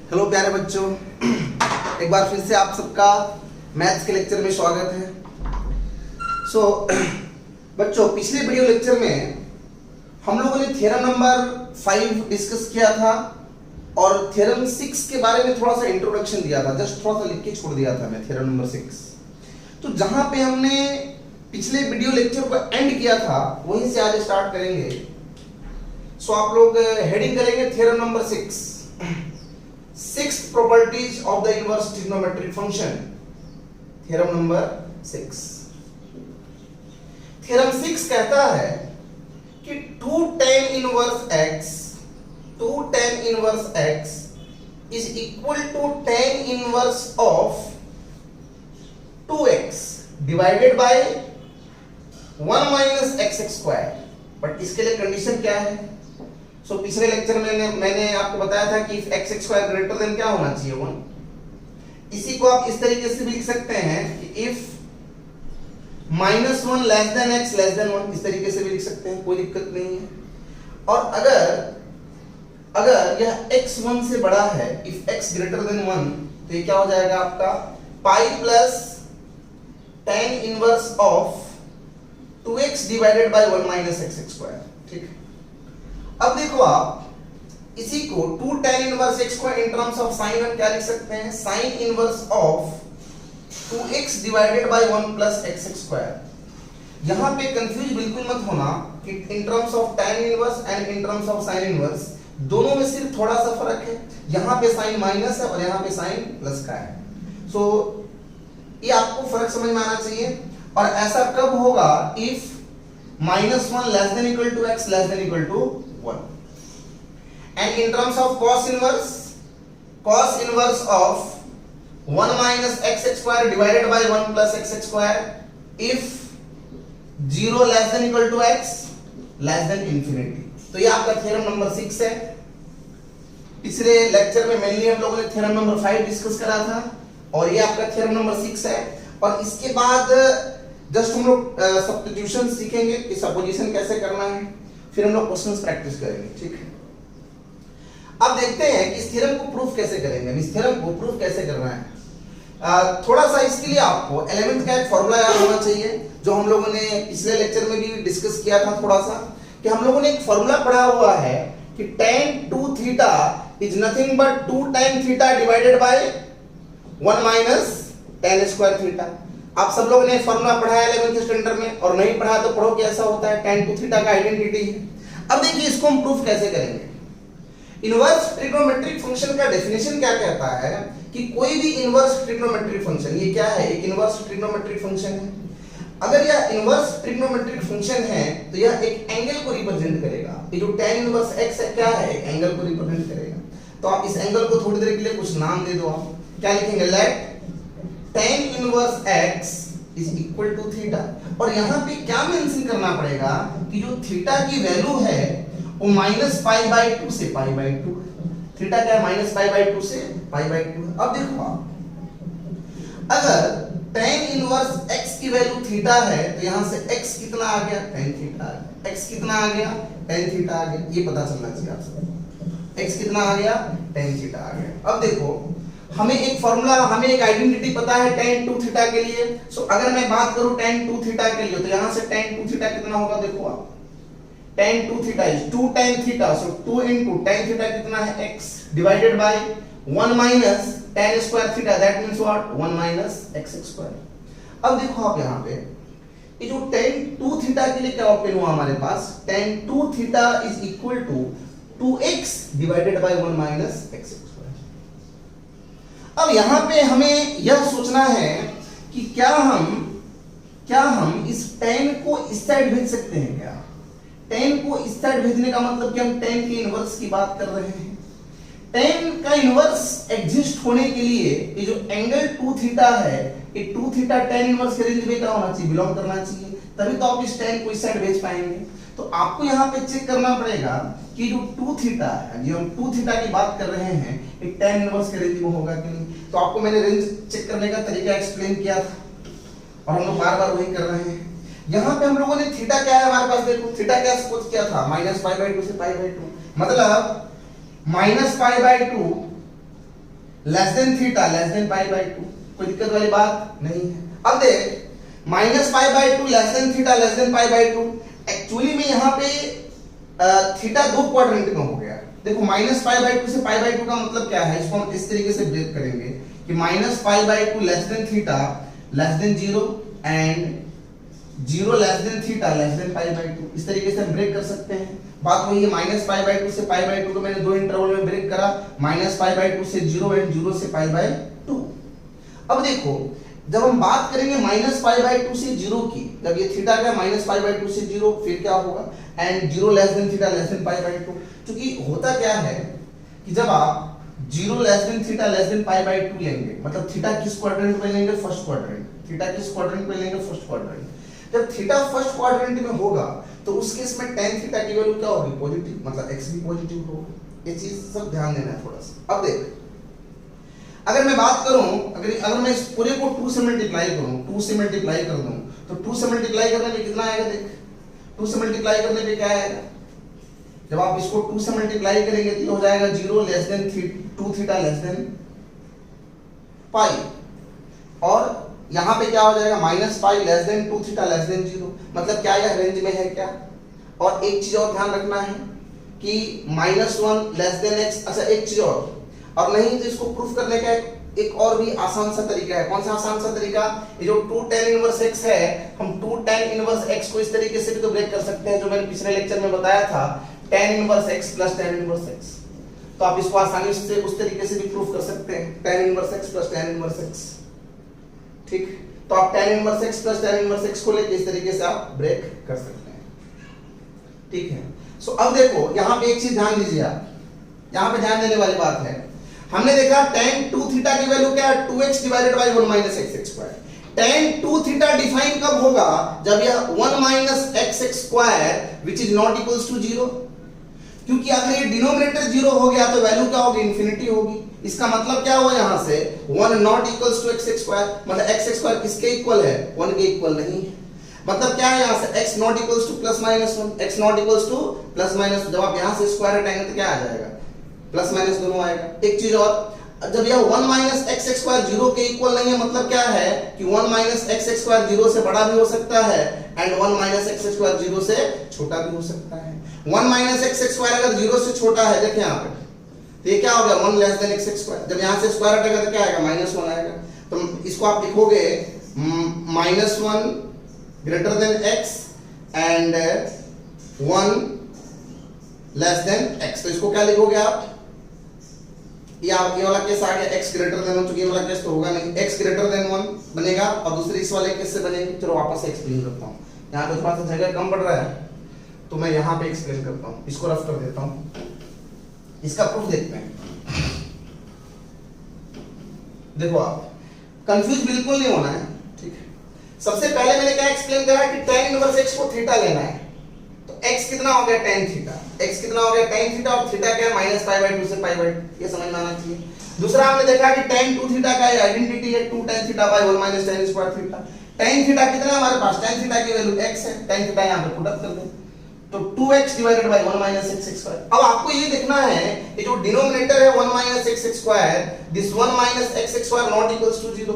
Hello प्यारे बच्चों, एक बार फिर से आप सबका मैथ्स के लेक्चर में स्वागत है। बच्चों, पिछले वीडियो लेक्चर में हम लोगों ने थ्योरम नंबर 5 डिस्कस किया था और थ्योरम 6 के बारे में थोड़ा सा इंट्रोडक्शन दिया था। जस्ट थोड़ा सा लिख के छोड़ दिया था मैं थ्योरम नंबर 6। तो जहां पे हमने पिछले वीडियो लेक्चर को एंड किया था वहीं से आज स्टार्ट करेंगे। आप लोग हेडिंग करेंगे theorem number 6, Sixth properties of the inverse trigonometric function, theorem number 6। theorem 6 कहता है कि 2 tan inverse x is equal to tan inverse of 2x divided by 1 minus x square। But इसके लिए कंडीशन क्या है? पिछले लेक्चर में मैंने आपको बताया था कि x स्क्वायर ग्रेटर देन क्या होना चाहिए 1। इसी को आप इस तरीके से भी लिख सकते हैं कि if -1 less than x less than 1, इस तरीके से भी लिख सकते हैं, कोई दिक्कत नहीं है। और अगर यह x 1 से बड़ा है, if x ग्रेटर देन 1, तो ये क्या हो जाएगा आपका पाई plus tan inverse of 2x divided by 1 minus x square. ठीक है, अब देखो आप इसी को 2 tan इनवर्स x को इन टर्म्स ऑफ साइन हम क्या लिख सकते हैं? Sign inverse of 2x divided by 1 plus x square. यहां पे कंफ्यूज बिल्कुल मत होना कि इन terms of tan inverse and in terms of sine inverse, दोनों में सिर्फ थोड़ा सा फर्क है। यहां पे साइन माइनस है और यहां पे साइन प्लस का है। ये आपको फर्क समझ में आना चाहिए। और ऐसा कब होगा? If -1 less than equal to x less than equal to 1। And in terms of cos inverse of 1 minus x square divided by 1 plus x square if 0 less than equal to x less than infinity। तो ये आपका theorem number 6 है। पिछले lecture में mainly हम लोगों ने theorem number 5 discuss करा था और ये आपका थ्योरम नंबर 6 है। और इसके बाद जस्ट हम लोग सब्स्टिट्यूशन सीखेंगे कि सपोजिशन कैसे करना है, फिर हम लोग क्वेश्चंस प्रैक्टिस करेंगे। ठीक है, अब देखते हैं कि इस थ्योरम को प्रूफ कैसे करेंगे। इस थ्योरम को प्रूफ कैसे करना है, थोड़ा सा इसके लिए आपको एलिमेंट का एक फॉर्मूला याद होना चाहिए, जो हम लोगों ने पिछले लेक्चर में भी डिस्कस किया था थोड़ा सा, कि हम लोगों ने एक फॉर्मूला पढ़ा हुआ है कि tan 2 theta is nothing but 2 tan theta divided by 1 minus tan square theta. आप सब लोगों ने फॉर्मूला पढ़ा है 11th स्टैंडर्ड में, और नहीं पढ़ा तो पढ़ो कैसा होता है। tan 2 थीटा का आइडेंटिटी है। अब देखिए इसको हम प्रूफ कैसे करेंगे। इनवर्स ट्रिग्नोमेट्रिक फंक्शन का डेफिनेशन क्या कहता है कि कोई भी इनवर्स ट्रिग्नोमेट्रिक फंक्शन, ये क्या है? एक इनवर्स ट्रिग्नोमेट्रिक फंक्शन है। अगर यह इनवर्स ट्रिग्नोमेट्रिक फंक्शन है तो यह एक एंगल को रिप्रेजेंट करेगा। ये जो tan इनवर्स x है क्या है? एक एंगल को रिप्रेजेंट करेगा। तो आप इस एंगल को थोड़ी देर के लिए कुछ नाम दे दो। आप क्या लिखेंगे? Let tan inverse x is equal to theta. और यहाँ पे क्या मेंशन करना पड़ेगा कि जो थीटा की वैल्यू है वो -π/2 से π/2। थीटा क्या है? -π/2 से π/2। अब देखो आप, अगर tan इनवर्स x की वैल्यू थीटा है तो यहाँ से x कितना आ गया? tan थीटा आ गया। x कितना आ गया? tan थीटा आ गया। ये पता चलना चाहिए आप सबको। x कितना आ गया? tan थीटा आ गया। अब देखो, हमें एक फॉर्मूला, हमें एक आइडेंटिटी पता है tan 2 थीटा के लिए। अगर मैं बात करूं tan 2 थीटा के लिए, तो यहां से tan 2 थीटा कितना होगा? देखो आप, tan 2 theta is 2 tan theta, so 2 into tan theta कितना है? x divided by 1 minus tan square theta, that means what? 1 minus x square. अब देखो आप यहाँ पे ये जो tan 2 थीटा के लिए क्या ओपन हुआ हमारे पास? tan 2 theta is equal to 2x divided by 1 minus x square. अब यहाँ पे हमें यह सोचना है कि क्या हम इस tan को इस साइड भेज सकते हैं क्या? tan को इस साइड भेजने का मतलब कि हम tan के इनवर्स की बात कर रहे हैं। tan का इनवर्स एग्जिस्ट होने के लिए ये जो एंगल 2 थीटा है, ये 2 थीटा tan इनवर्स के रेंज में क्या होना चाहिए? बिलोंग करना चाहिए, तभी तो आप इस tan को इस साइड भेज पाएंगे। तो आपको यहाँ पे चेक करना पड़ेगा कि जो 2 थीटा है, जो हम 2 थीटा की बात कर रहे हैं, ये tan इनवर्स के रेंज में होगा कि नहीं। तो आपको मैंने रेंज चेक करने का तरीका एक्सप्लेन किया था और हम लोग बार बार वही कर रहे हैं। यहाँ पे हम लोगों ने थीटा क्या है हमारे पास? देखो थीटा क्या सपोज किया था? -π/2 से π/2, मतलब -π/2 less than theta less than pi by 2, कोई दिक्कत वाली बात नहीं है। अब देख minus pi by 2 less than theta less than pi by 2, actually में यहाँ पे थीटा दो क्वाड्रेंट में हो गया। देखो माइनस पाई बाय 2 से पाई बाय 2 का मतलब क्या है, इसको हम इस तरीके से ब्रेक करेंगे कि minus pi by 2 less than theta less than 0 and 0 less than theta less than pi by 2, इस तरीके से हम ब्रेक कर सकते हैं। बात वही है, माइनस पाई बाय 2 से पाई बाय 2 को मैंने दो इंटरवल में ब्रेक करा, माइनस पाई बाय 2 से 0 एंड 0 से पाई बाय 2। अब देखो जब हम बात करेंगे माइनस पाई बाय 2 से 0 की, जब ये थीटा का माइनस पाई बाय 2 से 0, फिर क्या होगा and 0 less than theta less than pi by 2। क्योंकि होता क्या है कि जब आप 0 less than theta less than pi by 2 लेंगे, मतलब थीटा किस क्वाड्रेंट में लेंगे, फर्स्ट क्वाड्रेंट, थीटा किस क्वाड्रेंट में लेंगे, फर्स्ट क्वाड्रेंट। जब थीटा फर्स्ट क्वाड्रेंट में होगा तो उस केस में tan थीटा की वैल्यू क्या होगी, पॉजिटिव, मतलब x भी पॉजिटिव होगा। ये चीज सब ध्यान देना है थोड़ा सा। अब देख अगर मैं बात करूं, अगर मैं इस पूरे को 2 से मल्टीप्लाई करूं, 2 से मल्टीप्लाई कर दूं तो 2 से मल्टीप्लाई करने पे कितना आएगा, देख 2 से मल्टीप्लाई करने पे क्या आएगा, जब आप इसको 2 से मल्टीप्लाई करेंगे तो हो जाएगा 0 less than 2 theta less than pi, और यहां पे क्या हो जाएगा minus pi less than 2 theta less than 0, मतलब क्या यह रेंज में है क्या। और एक चीज और ध्यान रखना है कि -1 लेस देन x, अच्छा एक चीज और नहीं तो इसको प्रूफ करने का एक और भी आसान सा तरीका है। कौन सा आसान सा तरीका, ये जो 2 tan इनवर्स x है, हम 2 tan इनवर्स x को इस तरीके से भी तो ब्रेक कर सकते हैं, जो मैंने पिछले लेक्चर में बताया था, tan inverse x plus tan inverse x। तो आप इसको आसानी से उस तरीके से भी प्रूफ कर सकते हैं, tan inverse x plus tan inverse x, ठीक। तो आप tan inverse x plus tan inverse x को लेके इस तरीके से आप ब्रेक कर सकते हैं, ठीक है। सो अब देखो यहां पे एक चीज ध्यान दीजिए आप, यहां पे ध्यान देने वाली बात है, हमने देखा tan 2 थीटा की वैल्यू क्या है, 2x divided by 1 minus x square. tan 2 theta define कब होगा, जब यह 1 minus x square which is not equals to 0, क्योंकि अगर ये डिनोमिनेटर 0 हो गया तो वैल्यू क्या होगी, इंफिनिटी होगी। इसका मतलब क्या हुआ यहां से 1 not equals to x square, मतलब x स्क्वायर किसके इक्वल है, 1 के इक्वल नहीं है। मतलब क्या है यहां से x not equals two plus minus 1, x not equals two plus minus, जब आप यहां से स्क्वायर हटाएंगे तो क्या आ जाएगा, प्लस माइनस दोनों आएगा। एक चीज और, जब यह 1 माइनस x स्क्वायर 0 के इक्वल नहीं है, मतलब क्या है कि 1 माइनस x स्क्वायर 0 से बड़ा भी हो सकता है एंड 1 माइनस x स्क्वायर 0 से छोटा भी हो सकता है। 1 माइनस x स्क्वायर अगर 0 से छोटा है, देखिए यहां पे, तो ये क्या हो गया 1 लेस देन x स्क्वायर, जब यहां से स्क्वायर हटेगा तो क्या आएगा -1 आएगा। तो इसको आप लिखोगे -1 greater than x and 1 less than x, तो इसको क्या लिखोगे आप, ये वाला केस आ गया x ग्रेटर देन 1, चूंकि ये वाला केस तो होगा नहीं, x ग्रेटर देन 1 बनेगा, और दूसरी इस वाले केस से बनेगी। चलो वापस से एक्सप्लेन करता हूं, यहां पे थोड़ा सा जगह कम पड़ रहा है तो मैं यहां पे एक्सप्लेन करता हूं, इसको रफ कर देता हूं, इसका प्रूफ देखते हैं। देखो आप कंफ्यूज बिल्कुल नहीं होना है, ठीक है। सबसे पहले मैंने क्या एक्सप्लेन करा कि tan इनवर्स x को थीटा लेना है, तो x कितना हो गया tan थीटा, x कितना हो गया tan थीटा, और थीटा क्या है -π/2 से π/2, ये समझ में आना चाहिए। दूसरा हमने देखा कि tan 2 थीटा का आइडेंटिटी है 2 tan theta by 1 minus tan square theta. tan theta कितना है हमारे पास, tan थीटा की वैल्यू x है, tan थीटा यहां पे पुट अप कर दें तो 2x divided by 1 minus x square. अब आपको ये देखना है ये जो डिनोमिनेटर है 1 minus x square, this 1 minus x square not equals to 0।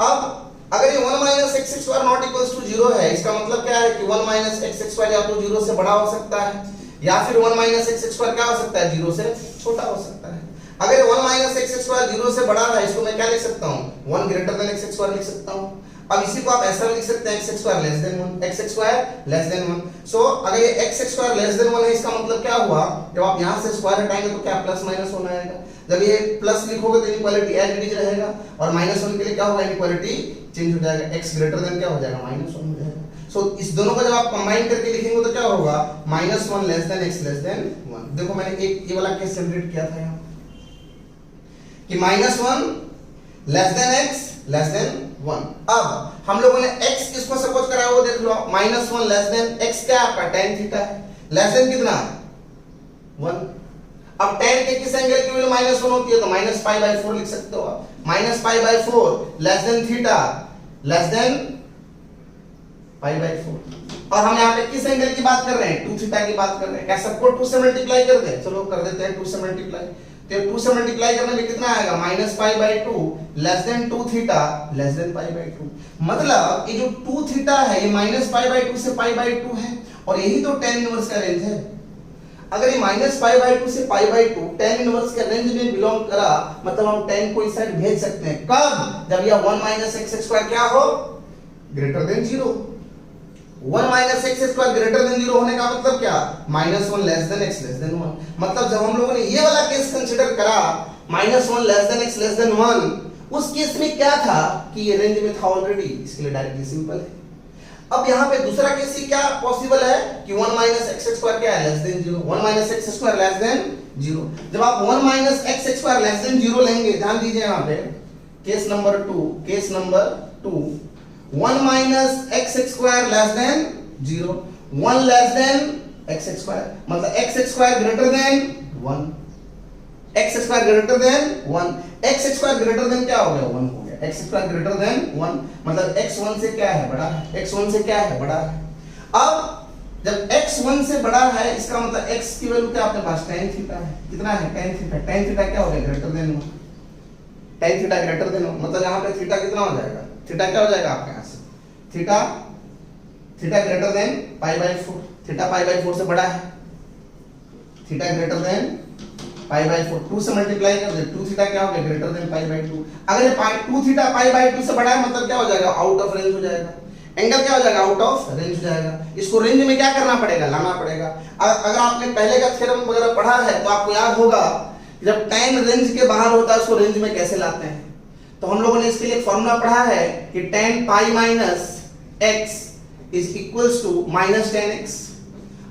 अब अगर ये 1 minus x square not equals to 0 है, इसका मतलब क्या है कि 1 माइनस x स्क्वायर या तो 0 से बड़ा हो सकता है या फिर 1 माइनस x स्क्वायर क्या हो सकता है, 0 से छोटा हो सकता है। अगर 1 माइनस x स्क्वायर 0 से बड़ा है, इसको मैं क्या लिख सकता हूं, 1 ग्रेटर देन x स्क्वायर लिख सकता हूं। अब इसी को आप ऐसा भी लिख सकते हैं x square less than 1, x square less than 1। सो अगर ये x स्क्वायर लेस देन 1 है, इसका मतलब क्या हुआ, जब आप यहां से स्क्वायर हटाएंगे तो क्या प्लस माइनस होना आएगा। जब ये प्लस लिखोगे तो इनइक्वालिटी एज इट इज रहेगा, और -1 के लिए क्या होगा, इनइक्वालिटी चेंज हो जाएगा, x ग्रेटर देन क्या हो जाएगा, -1 हो जाएगा। सो इस दोनों को जब आप कंबाइन करके लिखेंगे तो क्या होगा, -1 less than x less than 1। देखो मैंने एक ये वाला केस जनरेट किया था यहां कि -1 less than x less than 1। अब हम लोगों ने x किसको सपोज करा वो देख लो, -1 लेस देन x क्या आपका tan थीटा है, लेस देन कितना 1। अब tan के किस एंगल की वैल्यू -1 होती है, तो -π/4 लिख सकते हो आप, -π/4 less than theta less than π/4। और हम यहाँ पे किस एंगल की बात कर रहे हैं, 2 थीटा की बात कर रहे हैं। क्या सबको 2 से मल्टीप्लाई कर दें, चलो कर देते हैं 2 से मल्टीप्लाई। तो 2 से मल्टीप्लाई करने में कितना आएगा minus pi by 2 less than 2 theta less than pi by 2। मतलब ये जो 2 थीटा है ये माइनस पाई बाई 2 से पाई बाई 2 है और यही तो tan इनवर्स का रेंज है। अगर ये माइनस पाई बाई 2 से पाई बाई 2 tan इनवर्स के रेंज में बिलोंग करा मतलब हम tan को इस साइड भेज सकते हैं। कब? जब यह 1 माइनस एक्स स्क्वायर क्या हो greater than 0। 1 minus x square greater then 0 होने का मतलब क्या minus 1 less than x less than 1। मतलब जब हम लोगों ने ये वाला केस कंसीडर करा minus 1 less than x less than 1 उस केस में क्या था कि ये रेंज में था ऑलरेडी, इसके लिए डायरेक्टली सिंपल है। अब यहाँ पे दूसरा केस क्या पॉसिबल है कि 1 माइनस एक्स स्क्वायर क्या है less than 0। 1 minus x square less than 0। जब आप 1 minus x square less than 0 लेंगे, ध्यान दीजिए यहाँ पे case number 2 1 minus x square less than 0 1 less than X square मतलब X square greater than 1 X square greater than 1 X square greater than क्या हो गया 1 हो गया। एक्स स्क्वायर ग्रेटर देन 1 मतलब x 1 से क्या है बड़ा है, x 1 से क्या है बड़ा है। अब जब x 1 से बड़ा है इसका मतलब x की वैल्यू क्या आपके पास tan थीटा है। कितना है tan थीटा क्या हो गया greater than 1 tan theta greater than 1 मतलब यहाँ पे थीटा कितना हो जाएगा थीटा क्या हो जाएगा आपके यहाँ से theta greater than pi by 4 theta pi by 4 से बड़ा है theta greater than pi by 4 2 से मल्टीप्लाई कर दे 2 थीटा क्या हो गया ग्रेटर देन पाई बाई 2। अगर ये 2 थीटा पाई बाई 2 से बड़ा है मतलब क्या हो जाएगा आउट ऑफ रेंज हो जाएगा। एंगल क्या हो जाएगा आउट ऑफ रेंज हो जाएगा। इसको रेंज में क्या करना पड़ेगा लाना पड़ेगा। अगर आपने पहले का थ्योरम वगैरह पढ़ा है तो आपको याद होगा जब tan रेंज के बाहर होता है उसको रेंज में कैसे लाते हैं। तो हम लोगों ने इसके लिए फॉर्मूला पढ़ा है कि tan pi minus x is equals to minus tan x।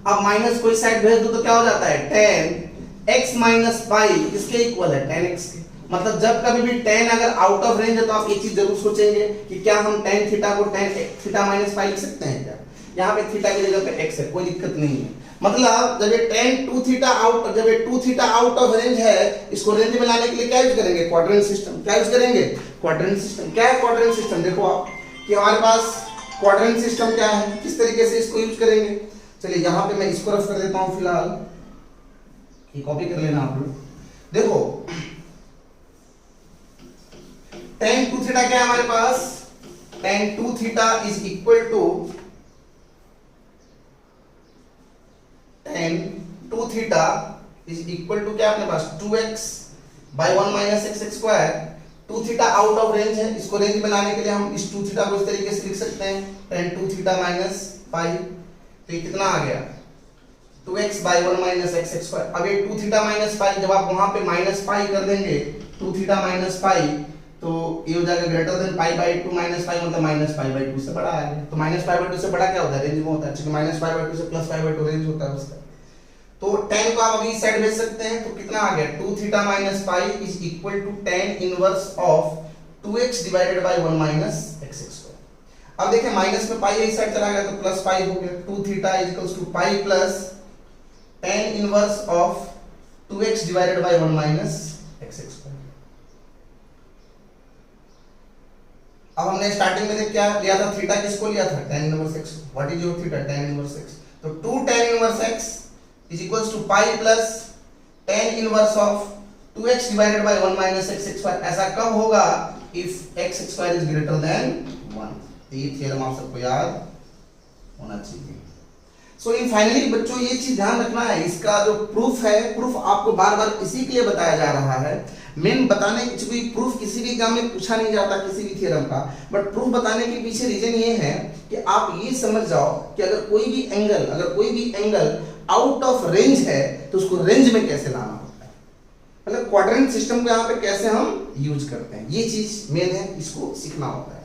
अब माइनस कोई साइड भेज दो तो क्या हो जाता है tan x माइनस पाई इसके इक्वल है tan x के। मतलब जब कभी भी tan अगर आउट ऑफ रेंज है तो आप एक चीज जरूर सोचेंगे कि क्या हम tan थीटा को tan थीटा माइनस पाई लिख सकते हैं क्या। यहाँ पे थीटा की जगह पे x है कोई दिक्कत नहीं है। मतलब जब ये tan 2 थीटा आउट जब ये 2 थीटा आउट ऑफ रेंज है इसको रेंज में लाने के लिए क्या यूज करेंगे क्वाड्रेंट सिस्टम। क्या यूज करेंगे क्वाड्रेंट सिस्टम। क्या है क्वाड्रेंट सिस्टम देखो आप कि हमारे पास क्वाड्रेंट सिस्टम क्या है किस तरीके से इसको यूज करेंगे। चलिए यहाँ पे मैं इसको रफ कर देता हूँ फिलहाल ये कॉपी कर लेना आप लोग। देखो tan 2 थीटा क्या है हमारे पास tan 2 theta is equal to tan 2 theta is equal to क्या अपने पास 2x by 1 minus x square. 2 theta out of range है इसको रेंज में लाने के लिए हम इस 2 थीटा को इस तरीके से लिख सकते हैं tan 2 थीटा माइनस पाई। तो ये कितना आ गया 2x by 1 minus x square. अब ये 2 थीटा माइनस पाई जब आप वहां पे माइनस पाई कर देंगे 2 थीटा माइनस पाई तो ये हो जाएगा greater than pi by 2 minus pi मतलब माइनस पाई बाई 2 से बड़ा आ गया। तो माइनस पाई बाई 2 से बड़ा क्या होता है रेंज में होता है क्योंकि माइनस पाई बाई 2 से प्लस पाई बाई 2 रेंज होता है उसका। तो tan को आप अभी इस साइड भेज सकते हैं तो कितना आ गया 2 theta minus pi is equal to tan inverse of 2x divided by 1 minus x square. अब देखिए माइनस में पाई इस साइड चला गया तो प्लस पाई हो गया 2 theta is equals to pi plus tan inverse of 2x divided by 1 minus x square. अब हमने स्टार्टिंग में क्या लिया था थीटा किसको लिया था tan inverse x। What is your theta tan inverse x। तो 2 tan inverse x is equals to pi plus tan inverse of 2x divided by 1 minus x square. ऐसा कब होगा if x square is greater than 1। ये theorem आप सबको याद होना चाहिए। सो इन फाइनली बच्चों ये चीज ध्यान रखना है इसका जो प्रूफ है प्रूफ आपको बार बार इसी के लिए बताया जा रहा है। मेन बताने की प्रूफ किसी भी एग्जाम में पूछा नहीं जाता किसी भी थ्योरम का बट प्रूफ बताने के पीछे रीजन ये है कि आप ये समझ जाओ कि अगर कोई भी एंगल आउट ऑफ रेंज है तो उसको रेंज में कैसे लाना होता है। मतलब क्वाड्रेंट सिस्टम को यहाँ पे कैसे हम यूज करते हैं ये चीज मेन है इसको सीखना होता है।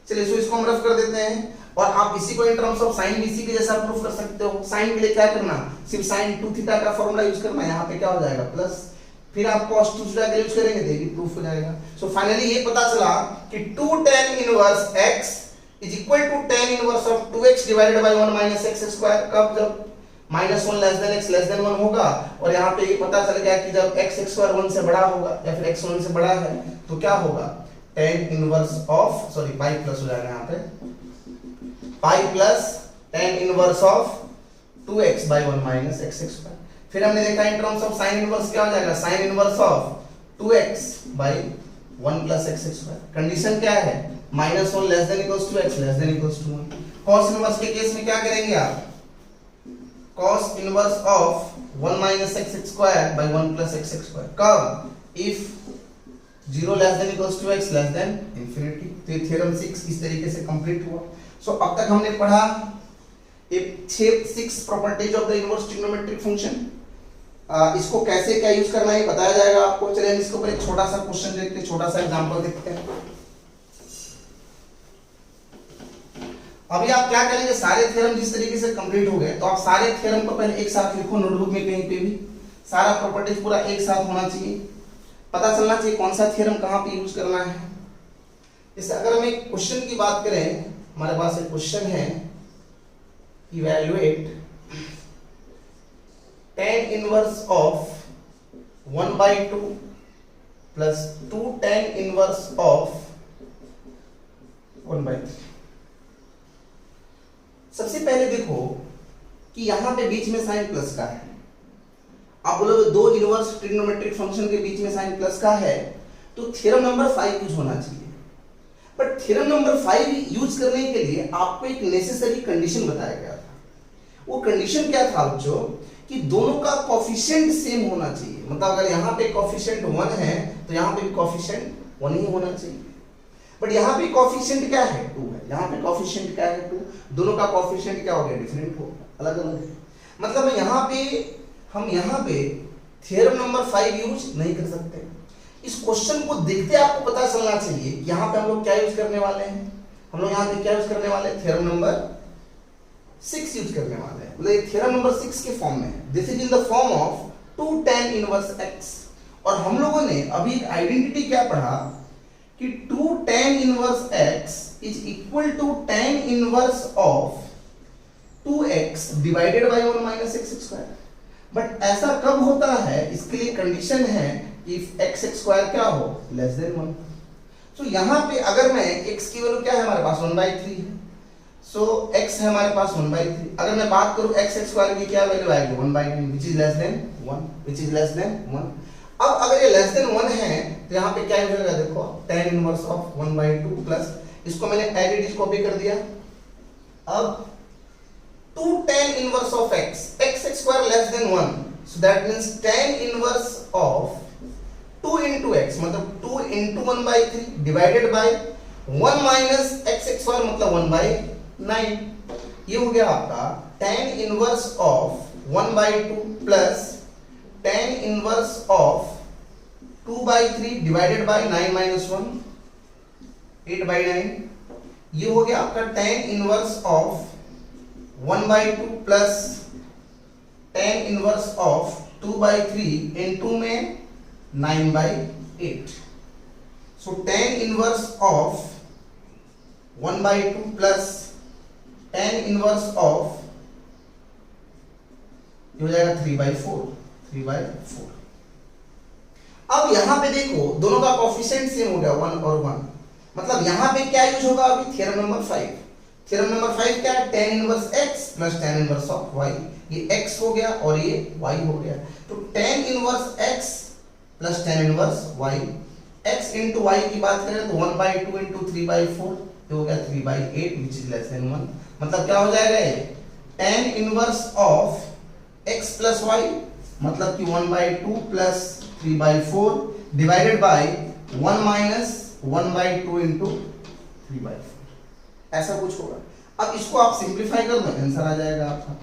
चलिए इसको हम रफ कर देते हैं और आप इसी को इन टर्म्स ऑफ sin BC के जैसा प्रूफ कर सकते हो। sin के लिए क्या करना सिर्फ sin 2 थीटा का फॉर्मूला यूज करना है। यहाँ पे क्या हो जाएगा प्लस फिर आप cos 2 थीटा का यूज करेंगे तो ये प्रूफ हो जाएगा। सो फाइनली ये पता चला कि 2 tan inverse x is equal to tan inverse of 2x divided by 1 minus x square. कब जब minus 1 less than x less than 1 होगा और यहाँ पे ये पता चल गया कि जब x स्क्वायर 1 से बड़ा होगा या फिर x 1 से बड़ा है तो क्या होगा tan inverse of sorry pi plus हो जाएगा यहाँ पे pi plus tan inverse of 2x by 1 minus x square. फिर हमने देखा in terms of sine inverse क्या हो जाएगा, sine inverse of 2x by 1 plus x square. Condition क्या है, -1 less than equals to x less than equals to 1। cos inverse के case में क्या करेंगे आप, cos inverse of 1 minus x square by 1 plus x square. कब, if 0 less than equals to x less than infinity. तो ये theorem 6 इस तरीके से कंप्लीट हुआ। सो अब तक हमने पढ़ा 6 properties of the inverse trigonometric function. इसको कैसे क्या यूज करना है बताया जाएगा आपको। चलिए हम इसके ऊपर एक छोटा सा क्वेश्चन देखते हैं, छोटा सा एग्जांपल देखते हैं। अभी आप क्या करेंगे, सारे थ्योरम जिस तरीके से कंप्लीट हो गए तो आप सारे थ्योरम को पहले एक साथ लिखो नोटबुक में, कहीं पे भी सारा प्रॉपर्टीज पूरा एक साथ होना चाहिए, पता चलना चाहिए कौन सा थ्योरम कहां पे यूज करना है। जैसे अगर हम एक क्वेश्चन की बात करें, हमारे पास एक क्वेश्चन है, evaluate tan inverse of 1/2 plus 2 tan inverse of 1/3। सबसे पहले देखो कि यहां पे बीच में साइन प्लस का है। आप बोलोगे दो इनवर्स ट्रिग्नोमेट्रिक फंक्शन के बीच में साइन प्लस का है तो थ्योरम नंबर 5 यूज होना चाहिए। बट थ्योरम नंबर 5 यूज करने के लिए आपको एक नेसेसरी कंडीशन बताया गया था। वो कंडीशन क्या था बच्चों, कि दोनों का कोफिशिएंट सेम होना चाहिए। मतलब अगर यहाँ पे कोफिशिएंट 1 है तो यहाँ पे भी कोफिशिएंट 1 ही होना चाहिए। बट यहाँ पे कोफिशिएंट क्या है, 2 है। यहाँ पे कोफिशिएंट क्या है, 2। दोनों का कोफिशिएंट क्या हो गया, डिफरेंट हो गया, अलग अलग है। मतलब हम यहाँ पे थ्योरम नंबर 5 यूज नहीं कर सकते। इस क्वेश्चन को देखते आपको पता चलना चाहिए यहाँ पे हम लोग क्या यूज करने वाले हैं। हम लोग यहाँ पे क्या यूज करने वाले हैं, थ्योरम नंबर 6 यूज करने वाले हैं। मतलब ये थ्योरम नंबर 6 के फॉर्म में है। This is in the form of 2 tan inverse x। और हम लोगों ने अभी एक आइडेंटिटी क्या पढ़ा कि 2 tan inverse x is equal to tan inverse of 2x divided by 1 minus x square. But ऐसा कब होता है, इसके लिए कंडीशन है इफ x स्क्वायर क्या हो, लेस देन 1। सो यहाँ पे अगर मैं x की वैल्यू क्या है हमारे पास 1/3 है, सो x है हमारे पास 1/3। अगर मैं बात करूं x स्क्वायर की क्या वैल्यू आएगी 1/2 which is less than 1, which is less than 1। अब अगर ये लेस देन 1 है तो यहाँ पे क्या यूज होगा, देखो tan इनवर्स ऑफ 1/2 प्लस इसको मैंने एज इट इज कॉपी कर दिया। अब 2 tan inverse of x square less than 1, so that means tan inverse of 2 into x मतलब 2 into 1/3 divided by 1 minus x square मतलब 1/9। ये हो गया आपका tan inverse of 1/2 plus tan inverse of 2/3 divided by 9 minus 1 8/9। ये हो गया आपका tan inverse of 1/2 plus tan inverse of 2/3 into में 9/8। सो tan inverse of 1/2 plus tan inverse of ये हो जाएगा 3/4। अब यहां पे देखो दोनों का कोफिशिएंट सेम हो गया 1 और 1। मतलब यहां पे क्या यूज होगा अभी, थ्योरम नंबर 5। थ्योरम नंबर 5 क्या है, tan inverse x plus tan inverse of y। ये x हो गया और ये y हो गया। तो tan inverse x plus tan inverse y, x into y की बात करें तो 1/2 into 3/4 ये हो गया 3/8 which is less than 1। मतलब क्या हो जाएगा ये, tan inverse of x plus y मतलब कि 1/2 plus 3/4 divided by 1 minus 1/2 into 3/4 ऐसा कुछ होगा। अब इसको आप सिंप्लीफाई कर दो, आंसर आ जाएगा आपका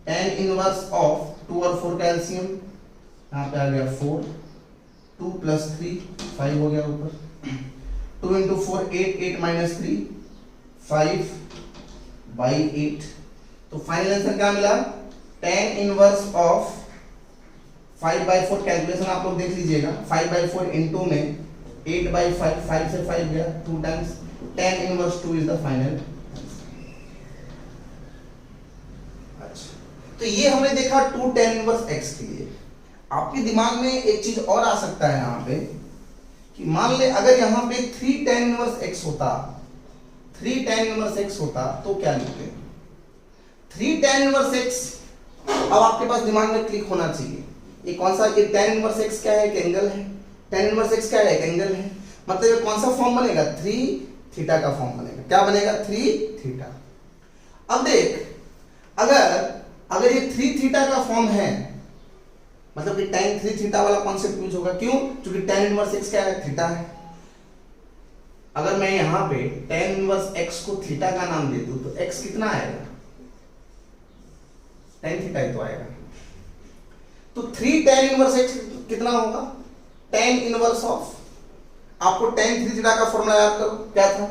tan इनवर्स ऑफ 2 और 4 का एलसीएम यहाँ पे आ गया 4, 2 प्लस 3 5 हो गया ऊपर, 2 into 4 8, 8 माइनस 3 5/8। तो फाइनल आंसर क्या मिला, tan इनवर्स ऑफ 5/4 कैलकुलेशन आप लोग देख लीजिएगा, 5/4 इनटू में 8/5, 5 से 5 गया 2 times, tan inverse 2 is the final. अच्छा तो ये हमने देखा 2 tan इनवर्स x के लिए। आपके दिमाग में एक चीज और आ सकता है यहाँ पे कि मान ले अगर यहाँ पे 3 tan इनवर्स x होता, 3 tan इनवर्स x होता तो क्या लिखते हैं। 3 tan इनवर्स x अब आपके पास दिमाग में क्लिक होना चाहिए, ये कौन सा, ये tan इनवर्स x क्या है, एक एंगल है, tan इनवर्स x क्या है, एक एंगल है, मतलब ये कौन सा फॉर्म बनेगा, 3 थीटा का फॉर्म बनेगा। क्या बनेगा, 3 थीटा। अब देख, अगर ये 3 थीटा का फॉर्म है, मतलब कि tan 3 थीटा वाला कॉन्सेप्ट यूज होगा, क्यों, क्योंकि tan इनवर्स x क्या है, थीटा है। अगर मैं यहां पे tan इनवर्स x को थीटा का नाम दे दूं तो x कितना आएगा, tan थीटा ही तो आएगा। तो 3 tan इनवर्स x कितना होगा, tan इनवर्स ऑफ, आपको tan 3 थीटा का फॉर्मूला याद करो, क्या था,